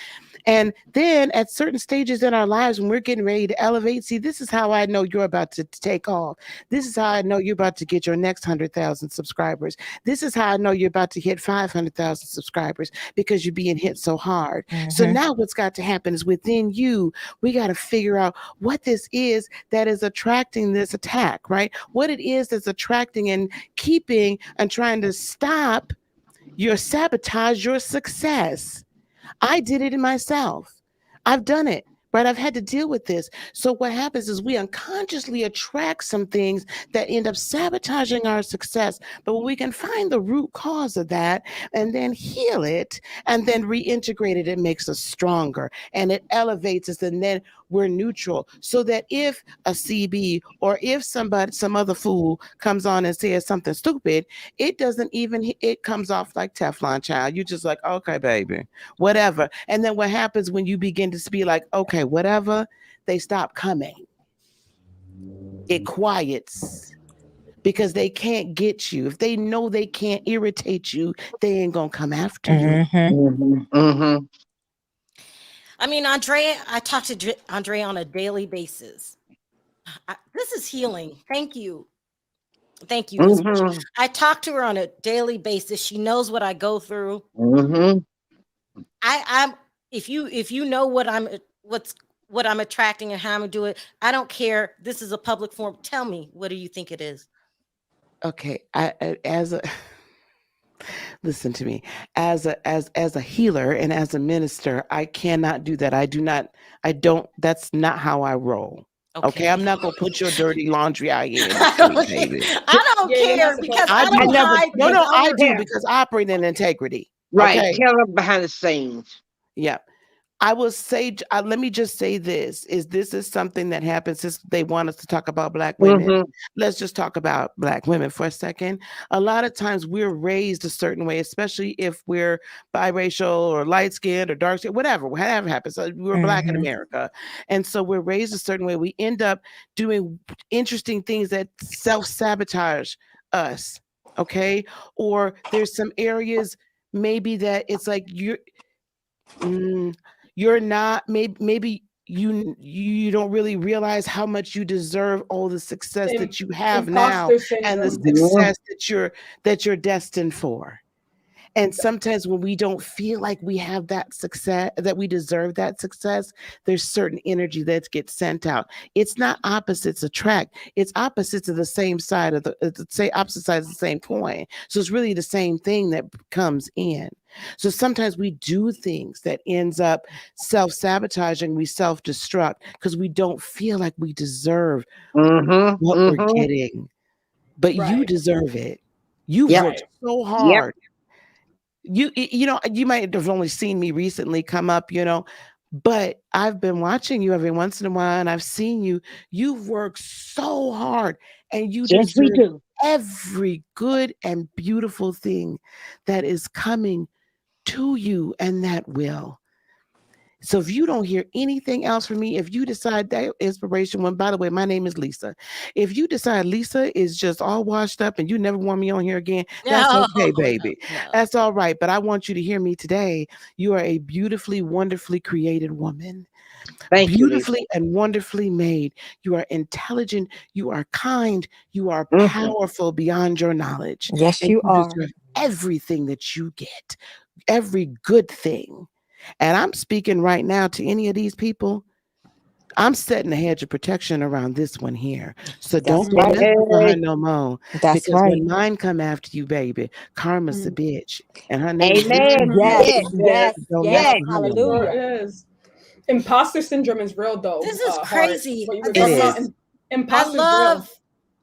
And then at certain stages in our lives, when we're getting ready to elevate, see, this is how I know you're about to take off. This is how I know you're about to get your next 100,000 subscribers. This is how I know you're about to hit 500,000 subscribers because you're being hit so hard. So now what's got to happen is within you, we got to figure out what this is that is attracting this attack, right? What it is that's attracting and keeping and trying to stop your sabotage your success. I did it in myself. I've done it, right? I've had to deal with this. So what happens is we unconsciously attract some things that end up sabotaging our success. But when we can find the root cause of that and then heal it and then reintegrate it, it makes us stronger and it elevates us, and then we're neutral. So that if a CB or if some other fool comes on and says something stupid, it comes off like Teflon, child. You just like, okay, baby, whatever. And then what happens when you begin to be like, okay, whatever, they stop coming. It quiets because they can't get you. If they know they can't irritate you, they ain't gonna come after you. I mean, Andrea, I talk to Andrea on a daily basis. This is healing. Thank you. Thank you. I talk to her on a daily basis. She knows what I go through. I'm if you know what I'm attracting and how I'm gonna do it, I don't care. This is a public forum. Tell me, what do you think it is? Okay, listen to me. As a healer and as a minister, I cannot do that. That's not how I roll. Okay, I'm not gonna put your dirty laundry out here. Baby. I don't care because I do because I operate in integrity. Right. Okay? Tell them behind the scenes. Yeah. I will say, let me just say this is something that happens since they want us to talk about Black women. Let's just talk about Black women for a second. A lot of times we're raised a certain way, especially if we're biracial or light-skinned or dark-skinned, whatever happens. We're Black in America. And so we're raised a certain way. We end up doing interesting things that self-sabotage us, okay? Or there's some areas maybe that it's like You're not. Maybe you don't really realize how much you deserve all the success that you have now Imposter and the syndrome. success that you're destined for. And sometimes when we don't feel like we have that success, that we deserve that success, there's certain energy that gets sent out. It's not opposites attract. It's opposites of the same side of the opposite sides of the same coin. So it's really the same thing that comes in. So sometimes we do things that ends up self-sabotaging, we self-destruct because we don't feel like we deserve what we're getting. But you deserve it. You've worked so hard. You know, you might have only seen me recently come up, you know, but I've been watching you every once in a while and I've seen you. You've worked so hard and you deserve every good and beautiful thing that is coming to you and that will. So if you don't hear anything else from me, if you decide that inspiration one, by the way, my name is Lisa. If you decide Lisa is just all washed up and you never want me on here again, that's okay, baby. No. That's all right. But I want you to hear me today. You are a beautifully, wonderfully created woman. Thank you, Beautifully and wonderfully made. You are intelligent. You are kind. You are powerful beyond your knowledge. Yes, And you are. deserve everything that you get, every good thing. And I'm speaking right now to any of these people. I'm setting a hedge of protection around this one here. So don't go listen for her no more. That's because right. when mine come after you, baby, karma's a bitch. And her name Amen. Yes, Yes. yes, Don't yes. mess with her no more. Hallelujah. It is. Imposter syndrome is real though. This is Heart. crazy. What you were This talking is. about. I Imposter love.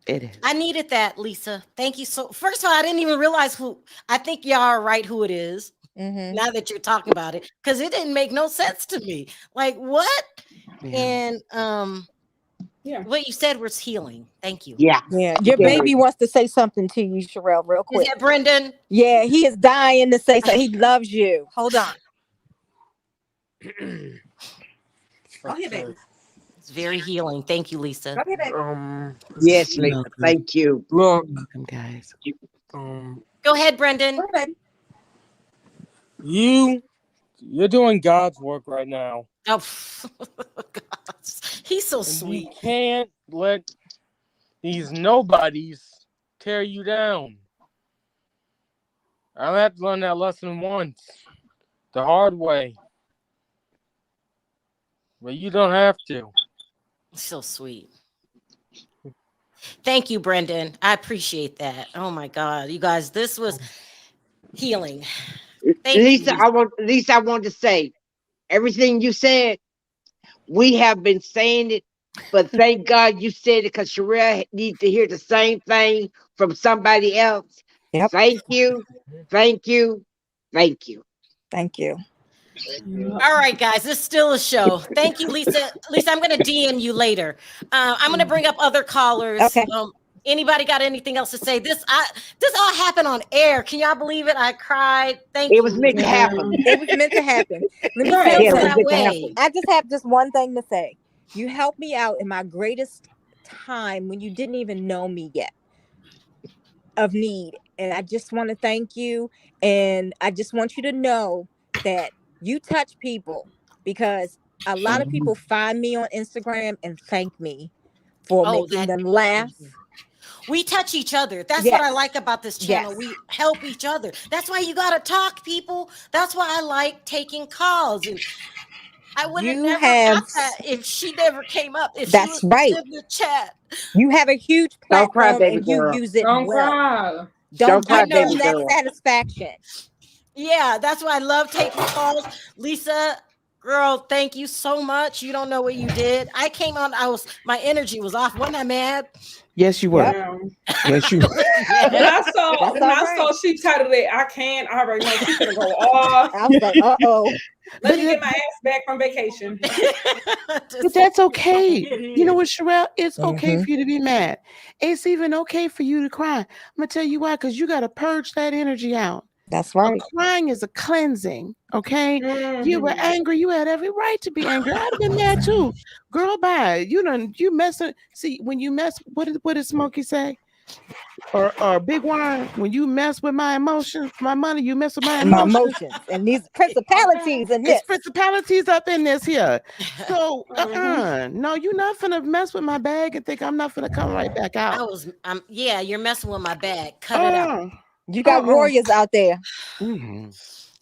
It is. I needed that, Lisa. Thank you so. First of all, I didn't even realize who. I think y'all are right who it is. Now that you're talking about it, because it didn't make no sense to me. Like what? Yeah. And what you said was healing. Thank you. Yeah. Yeah. Your baby wants to say something to you, Sharrell, real Is quick. that Brendan? Yeah, he is dying to say something. He loves you. Hold on. Go ahead, baby. It's very healing. Thank you, Lisa. Go ahead, baby. Yes, Lisa. Thank you. Look, Welcome, guys. Go ahead, Brendan. Go ahead, baby. you're doing God's work right now. Oh, God. He's so And sweet. you can't let these nobodies tear you down. I had to learn that lesson once, the hard way. But you don't have to. So sweet. Thank you, Brendan. I appreciate that. Oh my God, you guys, this was healing. Thank Lisa, you. I want to say everything you said. We have been saying it, but thank God you said it because Sharrell needs to hear the same thing from somebody else. Yep. Thank you. Thank you. Thank you. Thank you. All right, guys, it's still a show. Thank you, Lisa. Lisa, I'm going to DM you later. I'm going to bring up other callers. Okay. Anybody got anything else to say? This all happened on air. Can y'all believe it? I cried. Thank you. It was meant to happen. It was meant to happen. Let me It say feels Yeah, that it was meant to way. happen. I just have just one thing to say. You helped me out in my greatest time when you didn't even know me yet of need. And I just want to thank you. And I just want you to know that you touch people because a lot of people find me on Instagram and thank me for making them laugh. We touch each other. That's Yes. what I like about this channel. Yes. We help each other. That's why you got to talk, people. That's why I like taking calls. And I would have You never have- got that if she never came up. If That's she was right. in the chat. You have a huge Don't cry, platform baby and you girl. use it Don't well. cry. Don't cry, give them baby that girl. satisfaction. Yeah, that's why I love taking calls. Lisa, girl, thank you so much. You don't know what you did. I came on, my energy was off. Wasn't I mad? Yes, you were. Yeah. Yes, you were. When I saw That's all right. she titled it, I already know she's gonna go off. I was like, uh-oh. Let me get my ass back from vacation. But that's okay. You know what, Sharrell? It's okay Mhm. for you to be mad. It's even okay for you to cry. I'm gonna tell you why, because you gotta purge that energy out. That's right. Crying is a cleansing. Okay. You were angry. You had every right to be angry. I'd have been mad too. Girl, bye. You mess it. See, when you mess, what did Smokey say? or Big Wine, when you mess with my emotions, my money, you mess with my My emotions. emotions and these principalities and It's this. principalities up in this here. So Mhm. no, you're not finna mess with my bag and think I'm not finna come right back I out. was, yeah, you're messing with my bag. Cut it out. You got warriors out there. Mm-hmm.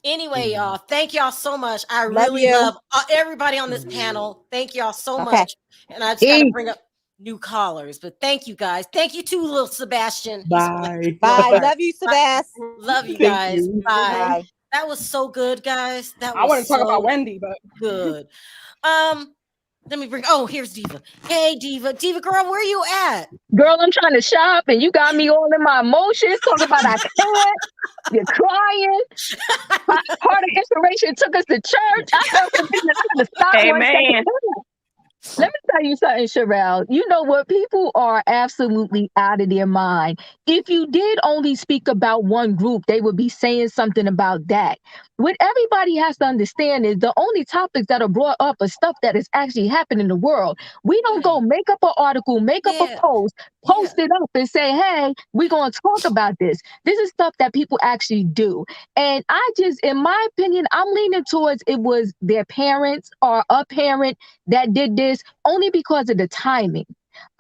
Anyway, y'all, thank y'all so much. I Love really you. love everybody on this panel. Thank y'all so Okay. much. And I just got to Peace. bring up new callers, but thank you guys. Thank you too, little Sebastian. Bye. Bye. Love you, Sebas. Love you Thank guys. you. Bye. Bye. That was so good, guys. That I was want to talk so about Wendy, but good. Let me bring. Oh, here's Diva. Hey, Diva. Diva girl, where you at? Girl, I'm trying to shop and you got me all in my emotions. Talking about I can't. You're crying. Heart of Inspiration took us to church. I felt the business. I had to stop one Amen. second. Let me tell you something, Sharrell. You know what? People are absolutely out of their mind. If you did only speak about one group, they would be saying something about that. What everybody has to understand is the only topics that are brought up are stuff that is actually happening in the world. We don't go make up an article, make up a Yeah. post it up and say, hey, we're going to talk about this. This is stuff that people actually do. And I just, in my opinion, I'm leaning towards it was their parents or a parent that did this only because of the timing.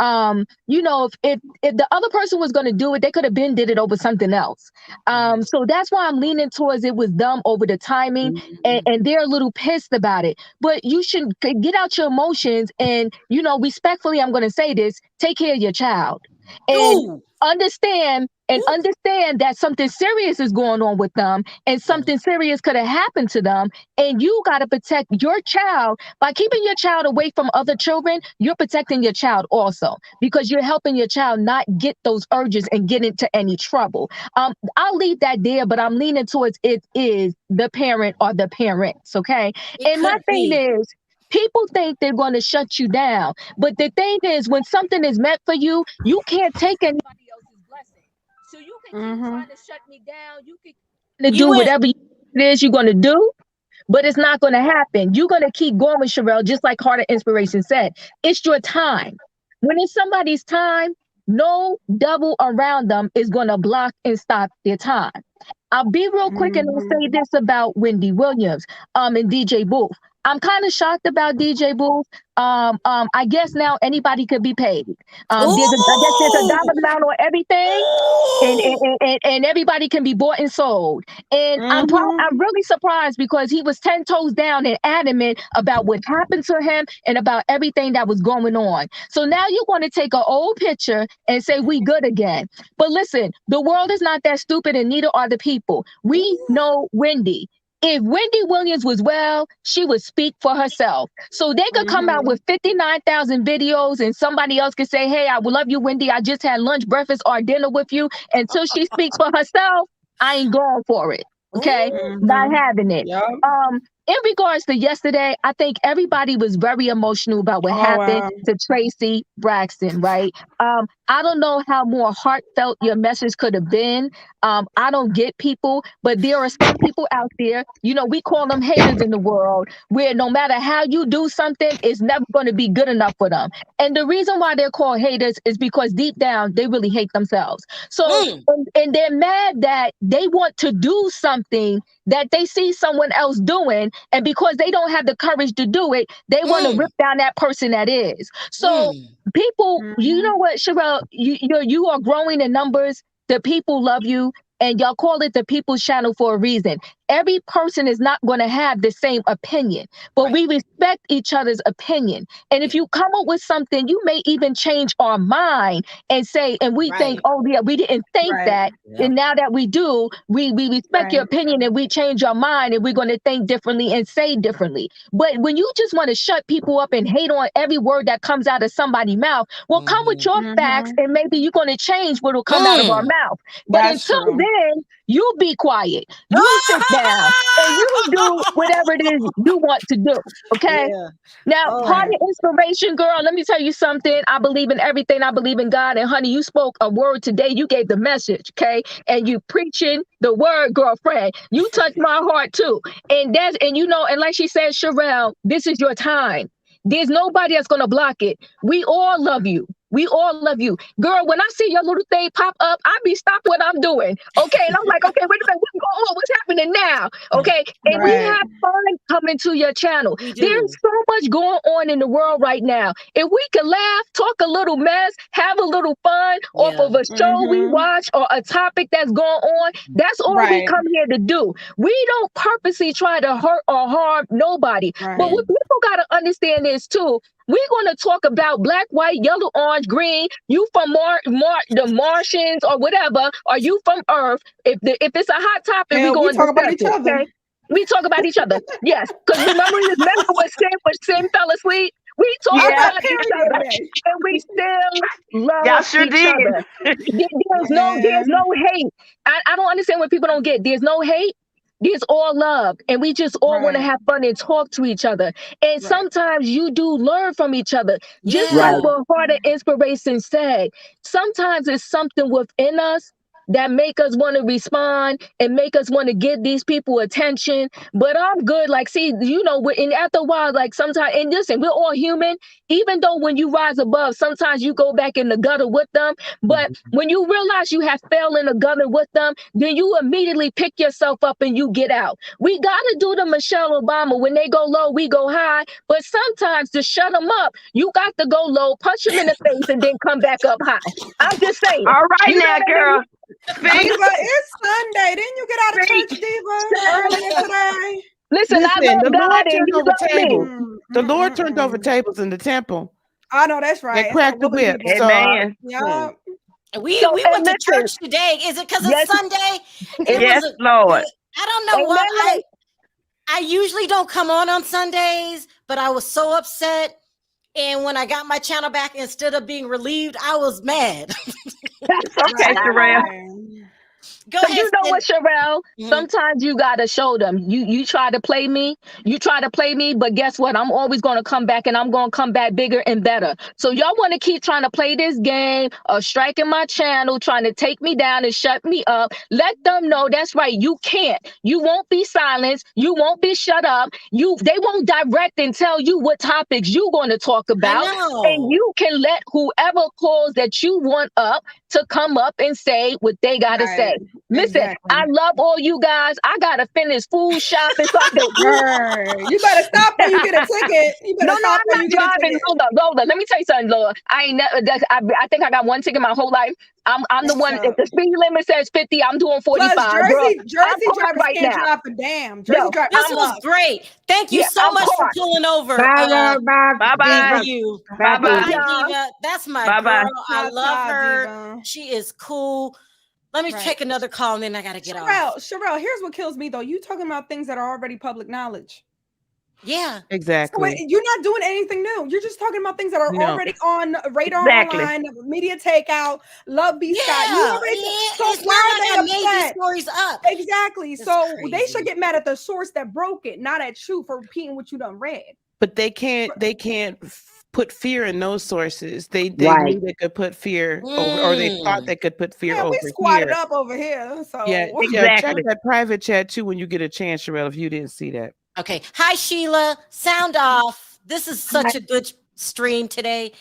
You know, if the other person was going to do it, they could have been did it over something else. So that's why I'm leaning towards it was dumb over the timing, and they're a little pissed about it. But you should get out your emotions, and you know, respectfully, I'm going to say this: take care of your child, and Ooh. understand that something serious is going on with them, and something serious could have happened to them, and you got to protect your child by keeping your child away from other children. You're protecting your child also because you're helping your child not get those urges and get into any trouble. I'll leave that there, but I'm leaning towards it is the parent or the parents. Okay, and my thing is, people think they're going to shut you down. But the thing is, when something is meant for you, you can't take anybody else's blessing. So you can keep trying to shut me down. You can do whatever it is you're going to do, but it's not going to happen. You're going to keep going, Sharrell, just like Heart of Inspiration said. It's your time. When it's somebody's time, no devil around them is going to block and stop their time. I'll be real quick and I'll say this about Wendy Williams and DJ Boof. I'm kind of shocked about DJ Boof. I guess now anybody could be paid. I guess there's a dollar amount on everything, and everybody can be bought and sold. And I'm really surprised because he was 10 toes down and adamant about what happened to him and about everything that was going on. So now you want to take an old picture and say we good again. But listen, the world is not that stupid, and neither are the people. We know Wendy. If Wendy Williams was well, she would speak for herself. So they could come out with 59,000 videos and somebody else could say, hey, I love you, Wendy. I just had lunch, breakfast, or dinner with you. Until she speaks for herself, I ain't going for it. Okay? Not having it. Yep. In regards to yesterday, I think everybody was very emotional about what happened to Tracy Braxton, right? I don't know how more heartfelt your message could have been. I don't get people, but there are some people out there, you know, we call them haters in the world, where no matter how you do something, it's never going to be good enough for them. And the reason why they're called haters is because deep down, they really hate themselves. So, and they're mad that they want to do something that they see someone else doing, and because they don't have the courage to do it, they want to rip down that person that is. So people, you know what, Sharrell, you are growing in numbers. The people love you, and y'all call it the People's Channel for a reason. Every person is not going to have the same opinion, but we respect each other's opinion. And if you come up with something, you may even change our mind and say, and we think, oh yeah, we didn't think that. And now that we do, we respect your opinion and we change our mind and we're going to think differently and say differently. But when you just want to shut people up and hate on every word that comes out of somebody's mouth, well, come with your facts and maybe you're going to change what will come out of our mouth. But until then, you be quiet. You sit down and you do whatever it is you want to do. Okay. Now, Heart of Inspiration, girl, let me tell you something. I believe in everything. I believe in God. And honey, you spoke a word today. You gave the message. Okay. And you preaching the word, girlfriend. You touched my heart too. And you know, and like she said, Sharrell, this is your time. There's nobody that's going to block it. We all love you. We all love you. Girl, when I see your little thing pop up, I be stop what I'm doing. Okay. And I'm like, okay, wait a minute, what's going on? What's happening now? Okay. And we Right. have fun coming to your channel. We do. There's so much going on in the world right now. If we can laugh, talk a little mess, have a little fun off of a show we watch or a topic that's going on, that's all we Right. come here to do. We don't purposely try to hurt or harm nobody. Right. But what people got to understand is too, we're going to talk about black, white, yellow, orange, green. You from the Martians or whatever, or you from Earth. If it's a hot topic, Hell, we're we going to talk about discuss each it, other. okay? We talk about each other. Yes. Because remember when Sin fell asleep? We talk Yeah. about each other. And we still love Y'all sure each did. other. There's no hate. I don't understand what people don't get. There's no hate. There's all love, and we just all want to Right. have fun and talk to each other. And sometimes you do learn from each other. Just Yeah. like what Heart of Inspiration said, sometimes it's something within us that make us want to respond and make us want to give these people attention. But I'm good. Like, see, and after a while, like sometimes, and listen, we're all human. Even though when you rise above, sometimes you go back in the gutter with them. But when you realize you have fell in the gutter with them, then you immediately pick yourself up and you get out. We got to do the Michelle Obama. When they go low, we go high. But sometimes to shut them up, you got to go low, punch them in the face, and then come back up high. I'm just saying. All right You know now, what I mean? girl. Diva, it's Sunday. Didn't you get out of church, Diva, earlier today? Listen, I Listen, love the God Lord and turned you over love me. tables. The Lord turned over tables in the temple. I know that's right. They cracked the whip. So, Amen. Yeah. We So, we and went to listen. church today. Is it because Yes. it's Sunday? Yes, Lord. I don't know what Amen. I usually don't come on Sundays, but I was so upset. And when I got my channel back, instead of being relieved, I was mad. It's okay, Sharrell. Go But ahead. you know what, Sharrell? Mhm. Sometimes you gotta show them. You try to play me, but guess what? I'm always gonna come back, and I'm gonna come back bigger and better. So y'all want to keep trying to play this game of striking my channel, trying to take me down and shut me up. Let them know that's right. You can't. You won't be silenced. You won't be shut up. They won't direct and tell you what topics you gonna talk about. I know. And you can let whoever calls that you want up to come up and say what they gotta Right. say. Listen, Exactly. I love all you guys. I gotta finish food shopping so I can eat. Girl, you better stop when you get a ticket. You better No, stop I'm when not you get a driving. ticket. Hold up. Let me tell you something, Lord. I ain't never. I think I got one ticket my whole life. I'm the one. If the speed limit says 50, I'm doing 45. Plus, Girl, Jersey I'm caught drivers right can't now. drive for damn. Jersey Yo, drivers. This was great. Thank you Yeah, so I'm much for caught. pulling over. Bye, bye, bye. Bye-bye. Thank you. Bye-bye. Bye, y'all. Diva. That's my Bye-bye. girl. I love her. Diva. She is cool. Let me Right. take another call, and then I gotta get off. Sharrell, here's what kills me though. You talking about things that are already public knowledge. Yeah. So exactly. you're not doing anything new. You're just talking about things that are No. already on radar Exactly. online, media takeout, love be Scott. You Yeah. already, so It's why not are like I they made these upset? stories up. Exactly. It's So they crazy. should get mad at the source that broke it, not at you for repeating what you done read. But they can't put fear in those sources. They Right. knew they could put fear over, or they thought they could put fear Yeah, we over squatted here. up over here. So Yeah, Exactly. check that private chat too when you get a chance, Sharrell, if you didn't see that. Okay. Hi, Sheila. Sound off. This is such a good stream today.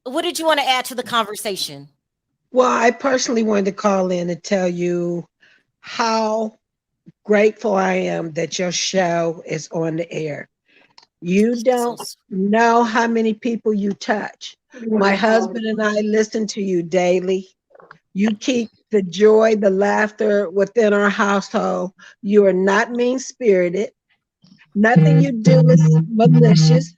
What did you want to add to the conversation? Well, I personally wanted to call in and tell you how grateful I am that your show is on the air. You don't know how many people you touch. My husband and I listen to you daily. You keep the joy, the laughter within our household. You are not mean-spirited. Nothing you do is malicious.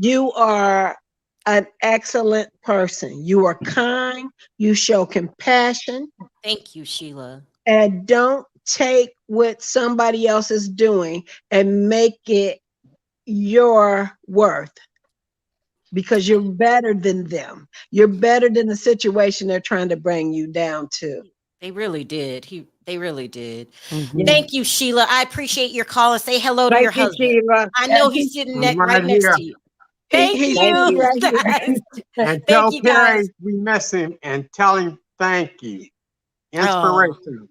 You are an excellent person. You are kind. You show compassion. Thank you, Sheila. And don't take what somebody else is doing and make it your worth, because you're better than them. You're better than the situation they're trying to bring you down to. They really did. They really did. Mhm. Thank you, Sheila. I appreciate your call, and say hello to your Thank you, husband. Sheila. I know he's sitting right right next here. to you. Thank He's you. right here. guys. And tell you, guys. Terry we miss him and tell him thank you. Inspiration.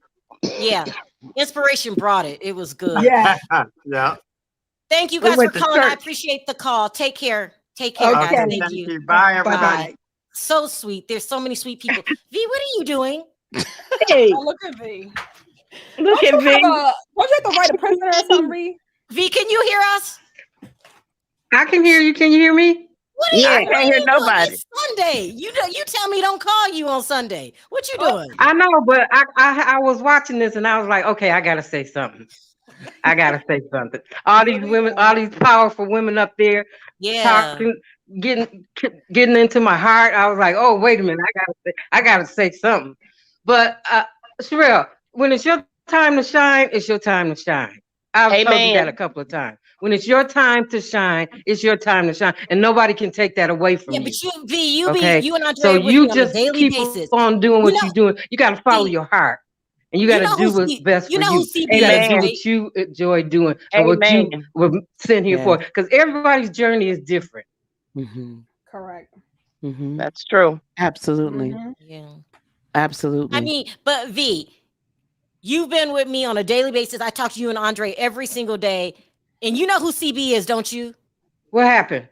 Yeah. Inspiration brought it. It was good. Yeah. Yeah. Thank you We guys for went to calling. I church. appreciate the call. Take care. Take care, Okay. guys. Okay, Thank you. Bye, everybody. Bye-bye. So sweet. There's so many sweet people. V, what are you doing? Hey, Oh, look at V. look Don't at you have me. to write a president or something, V? V, can you hear us? I can hear you. Can you hear me? What are Yeah, you, I what can't are hear you doing? nobody. It's Sunday. You tell me don't call you on Sunday. What you doing? I know, but I was watching this and I was like, okay, I gotta say something. I gotta say something. All these women, all these powerful women up there Yeah. talking, getting into my heart. I was like, oh, wait a minute, I gotta say something. But Sharrell, when it's your time to shine, it's your time to shine. I've told you that Amen. a couple of times. When it's your time to shine, it's your time to shine, and nobody can take that away from Yeah, you. but you Okay, and Andre so are with you me on a just daily keep basis. on doing You what know, you're doing. You got to follow V, your heart, and you you got to know do who what's best you for know who you. CB You got to is, do Amen. right? what you enjoy doing, or what you Amen. were sent here for. Yeah. Because everybody's journey is different. Mm-hmm. Correct. Mm-hmm. That's true. Absolutely. Mhm. Yeah. Absolutely. I mean, but V, you've been with me on a daily basis. I talk to you and Andre every single day. And you know who CB is, don't you? What happened?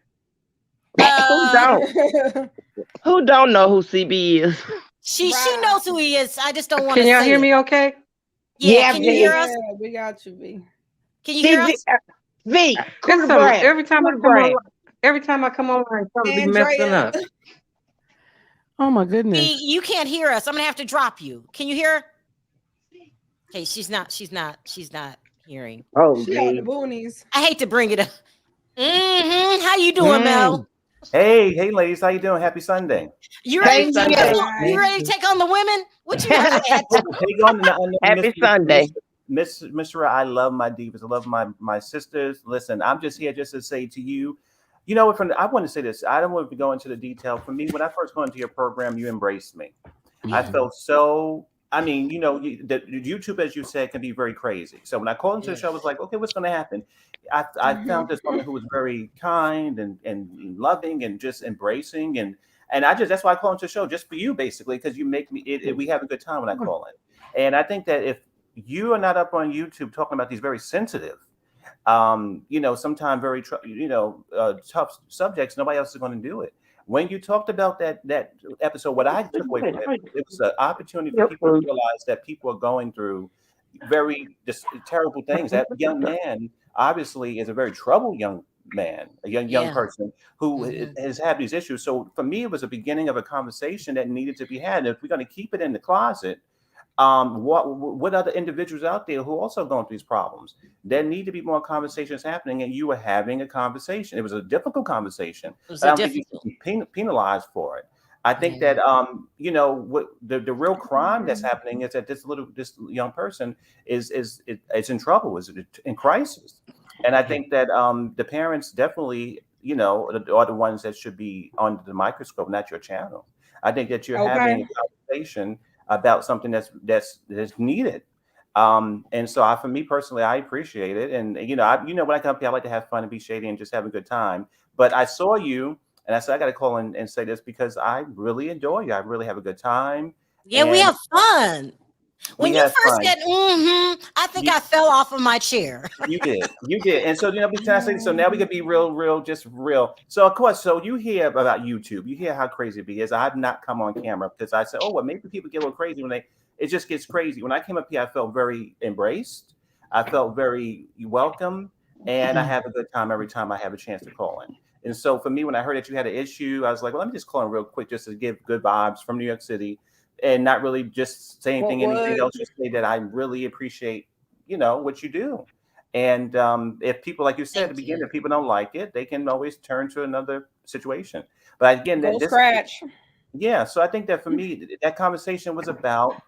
Who don't? Who don't know who CB is? She Right. knows who he is. I just don't want Can to y'all say hear it. me? Okay. Yeah, Yeah, can you hear V. us? Yeah, we got you, V. Can you hear CB. us? V. It's Cool something. brand. Every time I Cool come on, brand. something be messing Andrea. up. Oh my V, goodness. you can't hear us. I'm gonna have to drop you. Can you hear her? Okay, she's not hearing. Oh, She out the V. boonies. I hate to bring it up. How you doing, Mel? Hey, ladies, how you doing? Happy Sunday. You ready Happy to take Sunday. on, you ready to take on the women? What you got? Take on Happy Sunday. Miss Sharrell, I love my divas. I love my sisters. Listen, I'm just here just to say to you, you know, I want to say this. I don't want to go into the detail. For me, when I first got into your program, you embraced me. I felt so. I mean, you know, the YouTube, as you said, can be very crazy. So when I called into the show, I was like, okay, what's going to happen? I found this woman who was very kind and loving and just embracing and that's why I call into the show just for you, basically, because you make me. We have a good time when I call in, and I think that if you are not up on YouTube talking about these very sensitive, you know, sometimes very tough subjects, nobody else is going to do it. When you talked about that episode, what I took away from it was an opportunity for people to realize that people are going through very terrible things. That young man obviously is a very troubled young man, a young person who has had these issues. So for me, it was a beginning of a conversation that needed to be had. And if we're going to keep it in the closet, what other individuals out there who are also going through these problems? There need to be more conversations happening, and you were having a conversation. It was a difficult conversation. I don't think you should be penalized for it. I think that you know what the real crime that's happening is that this young person is in trouble, is in crisis, and I think that the parents definitely, you know, are the ones that should be under the microscope, not your channel. I think that you're having a conversation about something that's needed. And so for me personally, I appreciate it. And when I come here, I like to have fun and be shady and just have a good time. But I saw you and I said, I got to call in and say this because I really enjoy you. I really have a good time. Yeah, we have fun. When you first said, I think I fell off of my chair. You did. And so, can I say, so now we can be real, just real. So of course, so you hear about YouTube, you hear how crazy it is. I've not come on camera because I said, oh, well, maybe people get a little crazy it just gets crazy. When I came up here, I felt very embraced. I felt very welcome. And I have a good time every time I have a chance to call in. And so for me, when I heard that you had an issue, I was like, well, let me just call in real quick just to give good vibes from New York City. And not really just say anything else, just say that I really appreciate, what you do. And if people, like you said at the beginning, if people don't like it, they can always turn to another situation. But again, scratch. Yeah. So I think that for me, that conversation was about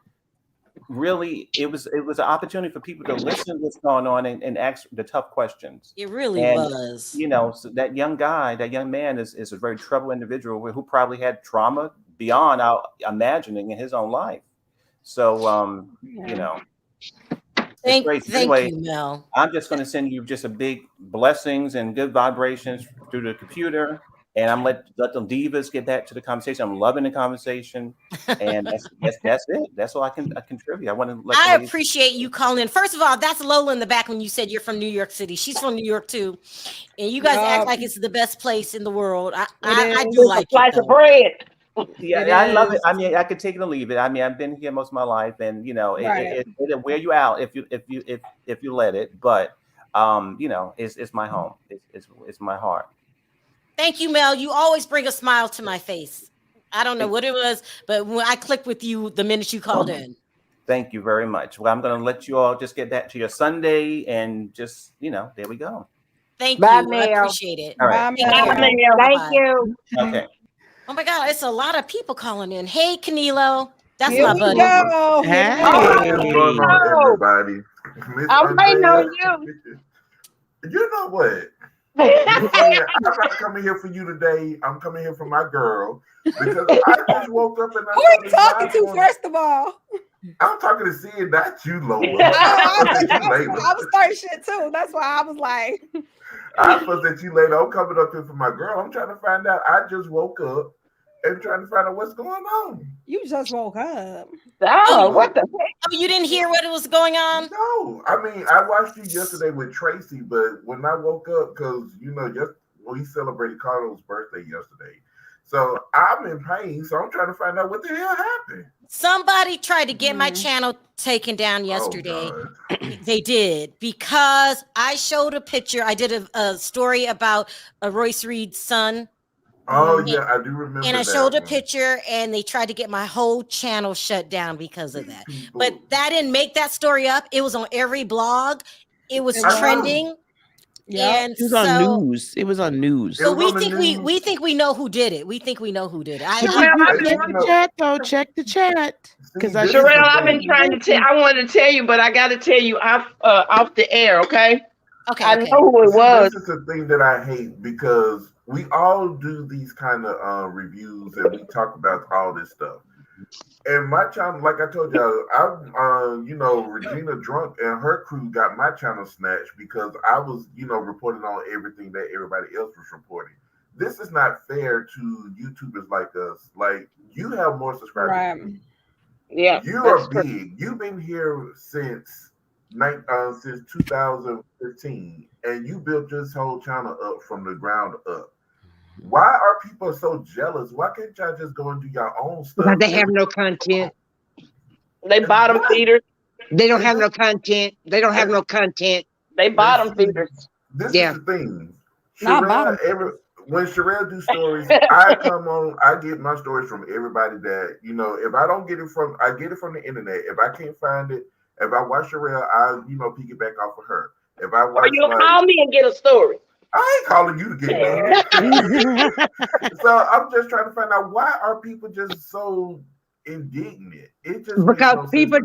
really, it was an opportunity for people to listen to what's going on and ask the tough questions. It really was. So that young man is a very troubled individual who probably had trauma beyond our imagining in his own life. So, Thank anyway, you, Mel. I'm just going to send you just a big blessings and good vibrations through the computer. And I'm let them divas get back to the conversation. I'm loving the conversation, and that's it. That's all I can contribute. I want to let. I appreciate you calling in. First of all, that's Lola in the back when you said you're from New York City. She's from New York too, and you guys act like it's the best place in the world. I do like slice it. of bread. Yeah, It I love it. is. I mean, I could take it or leave it. I mean, I've been here most of my life, and Right. it'll wear you out if you let it. But it's my home. It's my heart. Thank you, Mel. You always bring a smile to my face. I don't know what it was, but when I clicked with you the minute you called in. Thank you very much. Well, I'm going to let you all just get back to your Sunday, and just there we go. Thank Bye, you. I Mel. appreciate it. All right. Take Bye, care. Mel. Thank Bye-bye. you. Okay. Oh my God, it's a lot of people calling in. Hey, Canelo. That's Here my we buddy. go. Here we Hey. go. What's going on, everybody? Miss I'm waiting on Andrea, you know what? you. I'm not coming here for you today. I'm coming here for my girl because I just woke up and I Who saw are you this talking live to, on- first of all? I'm talking to Sid, not you, Lola. I was starting shit too. That's why I was like, I supposed that you later. I'm coming up here for my girl. I'm trying to find out. I just woke up and trying to find out what's going on. you just woke up. Oh, what the heck? Oh, you didn't hear what was going on? No, I mean I watched you yesterday with Tracy, but when I woke up, because we celebrated Carlos' birthday yesterday, so I'm in pain. So I'm trying to find out what the hell happened. Somebody tried to get my channel taken down yesterday. They did, because I showed a picture. I did a story about Royce Reed's son. Oh yeah, I do remember. And I that showed a one. picture, and they tried to get my whole channel shut down because of that. But that didn't make that story up. It was on every blog. It was trending. Yeah, and It was so on news. It was on news. so we think we think we know who did it. We think we know who did it. Check the chat though. Check the chat. Because Sharrell, I've been trying to tell. I wanted to tell you, but I got to tell you off the air. Okay. Okay. I know who it was. This is the thing that I hate, because we all do these kind of reviews and we talk about all this stuff. And my channel, like I told y'all, Regina Drunk and her crew got my channel snatched because I was, reporting on everything that everybody else was reporting. This is not fair to YouTubers like us. Like, you have more subscribers. Right. Yeah. You are big. You've been here since 2015, and you built this whole channel up from the ground up. Why are people so jealous? Why can't y'all just go and do your own stuff? Because they have no content. They bottom feeders. They don't have no content. They don't have no content. They bottom feeders. This Yeah. is the thing. Not bottom. When Sharrell do stories, I come on, I get my stories from everybody that, if I don't get it from, I get it from the internet. If I can't find it, if I watch Sharrell, I, piggyback off of her. If I watch, Or you call me and get a story. I ain't calling you to get me. So I'm just trying to find out, why are people just so indignant? It just Because people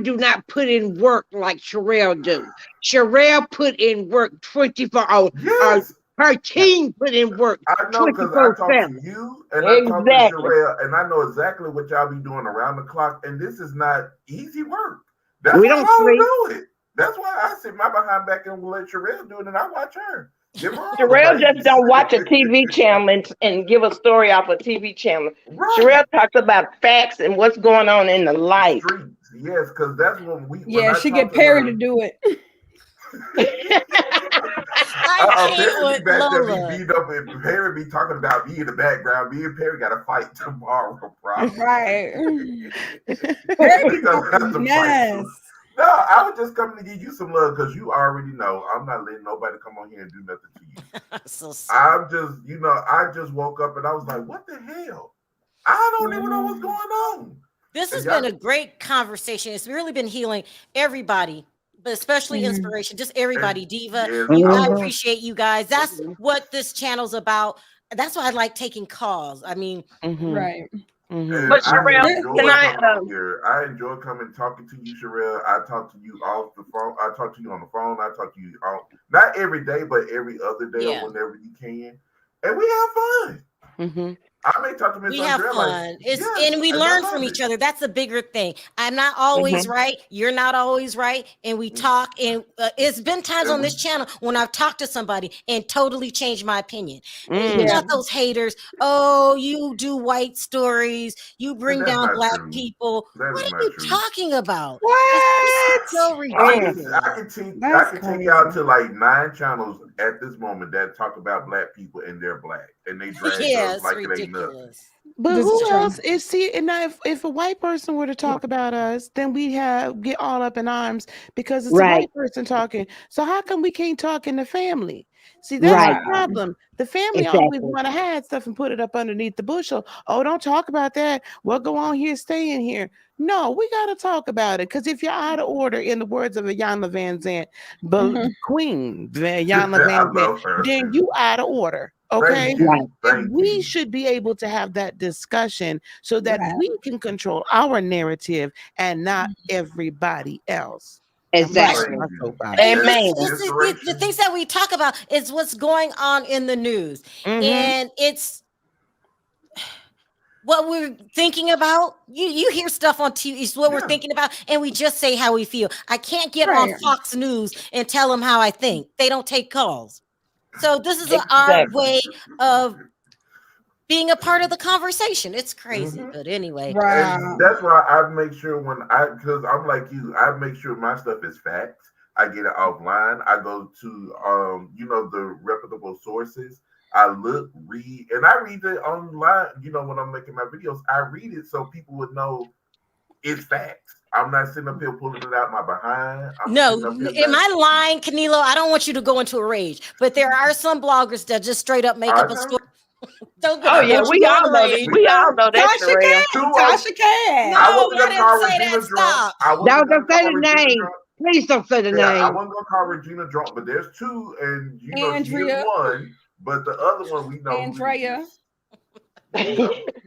do not put in work like Sharrell do. Sharrell put in work 24 hours. Yes. Her team put in work. I know, because I talk to you and I talk to Sharrell, and I know exactly what y'all be doing around the clock. And this is not easy work. That's We why don't I sleep. do it. That's why I sit my behind back and let Sharrell do it, and I watch her. Sharrell just don't watch a TV channel and give a story off a TV channel. Right. Sharrell talks about facts and what's going on in the life. Streets. Yes, because that's when we. Yeah, she get Perry to do it. I can't with Lola. Be beat up, and Perry be talking about me in the background. Me and Perry got to fight tomorrow, probably. Right. We gonna have to Yes. fight. No, I was just coming to give you some love, because you already know I'm not letting nobody come on here and do nothing to you. So I'm just, I just woke up and I was like, what the hell? I don't even know what's going on. This has been a great conversation. It's really been healing everybody, but especially inspiration. Just everybody, Diva. I appreciate you guys. That's what this channel's about. That's why I like taking calls. I mean, right. But Sharrell, I enjoy coming talking to you, Sharrell. I talk to you off the phone. I talk to you on the phone. I talk to you not every day, but every other day or whenever you can. And we have fun. I may talk to Miss we have fun. And we learn from each other. That's the bigger thing. I'm not always right. You're not always right. And we talk. And it's been times on this channel when I've talked to somebody and totally changed my opinion. You got those haters. Oh, you do white stories. You bring down black people. What are you talking about? What? It's so ridiculous. I can take y'all to like 9 channels at this moment that talk about black people and they're black. And they drag us like it ain't ridiculous. But This is who true. else is see? And now, if a white person were to talk about us, then we get all up in arms because it's a Right. white person talking. So how come we can't talk in the family? See, that's Right. the problem. The family always Exactly. want to hide stuff and put it up underneath the bushel. Oh, don't talk about that. Well, go on here, stay in here. No, we got to talk about it because if you're out of order, in the words of Iyanla Vanzant, Queen Iyanla I Vanzant, love her. then you out of order. Okay. Thank you. Right. Thank And we you. should be able to have that discussion so that Right. we can control our narrative and not everybody else. Exactly. Thank My you. soapbox. Amen. The things that we talk about is what's going on in the news, and it's what we're thinking about. You hear stuff on TV, it's what we're thinking about, and we just say how we feel. I can't get on Fox News and tell them how I think. They don't take calls. So this is our way of being a part of the conversation. It's crazy, but anyway. And that's why I make sure because I'm like you, I make sure my stuff is facts. I get it offline. I go to the reputable sources. I look, read, and I read it online. When I'm making my videos, I read it so people would know it's facts. I'm not sitting up here pulling it out my behind. Am I lying, Canelo? I don't want you to go into a rage, but there are some bloggers that just straight up make up a story. Don't go. Oh yeah, we all know that. We all know that. Tasha K. Tasha K. No, I didn't say that. Stop. Don't say the name. Please don't say the name. I wasn't gonna call Regina drunk, but there's two, and Andrea. she's one, but the other one we know. Andrea.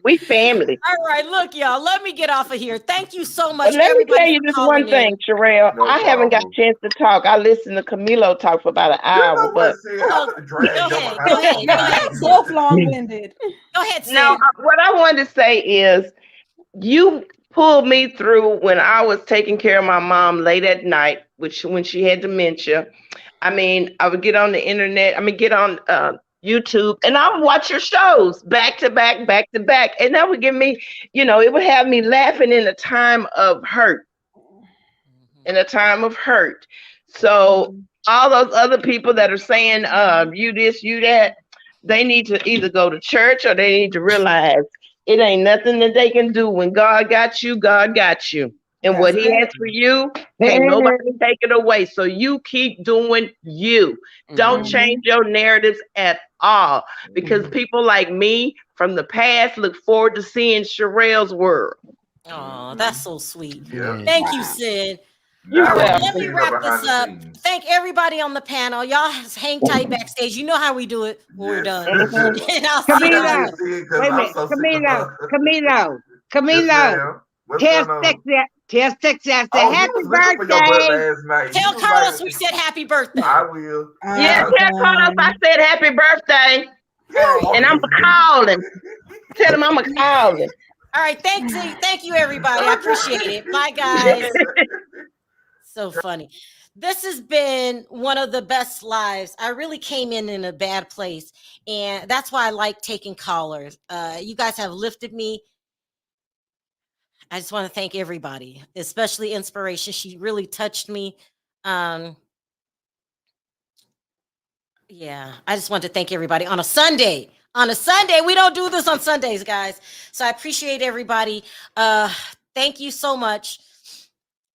We family. All right, look, y'all. Let me get off of here. Thank you so much. But let me tell you for this calling one thing, in. Sharrell. I haven't got a chance to talk. I listened to Camilo talk for about an hour, but Go ahead. Both long-winded. Go ahead, Sid. no. What I wanted to say is, you pulled me through when I was taking care of my mom late at night, when she had dementia. I mean, I would get on the internet. Get on YouTube, and I would watch your shows back to back, and that would give me, it would have me laughing in a time of hurt. So all those other people that are saying, you this, you that, they need to either go to church or they need to realize it ain't nothing that they can do. When God got you, God got you. And what he has for you, ain't nobody take it away. So you keep doing you. Don't change your narratives at all. Because people like me from the past look forward to seeing Sharrell's world. Oh, that's so sweet. Yeah. Thank you, Sid. Let me wrap this up. Thank everybody on the panel. Y'all hang tight backstage. You know how we do it when we're done. And I'll see y'all. Wait a minute. Camilo. Tell Sexy I said happy birthday. Tell Carlos we said happy birthday. I will. Yeah, tell Carlos I said happy birthday. And I'm going to call him. Tell him I'm going to call him. All right. Thank you, everybody. I appreciate it. Bye, guys. So funny. This has been one of the best lives. I really came in a bad place, and that's why I like taking callers. You guys have lifted me. I just want to thank everybody, especially Inspiration. She really touched me. Yeah, I just want to thank everybody on a Sunday. We don't do this on Sundays, guys. So I appreciate everybody. Thank you so much.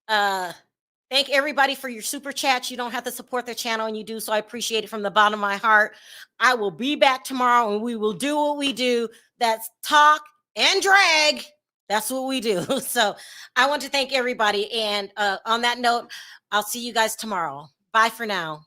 Thank everybody for your super chats. You don't have to support their channel, and you do. So I appreciate it from the bottom of my heart. I will be back tomorrow, and we will do what we do. That's talk and drag. That's what we do. So I want to thank everybody. And on that note, I'll see you guys tomorrow. Bye for now.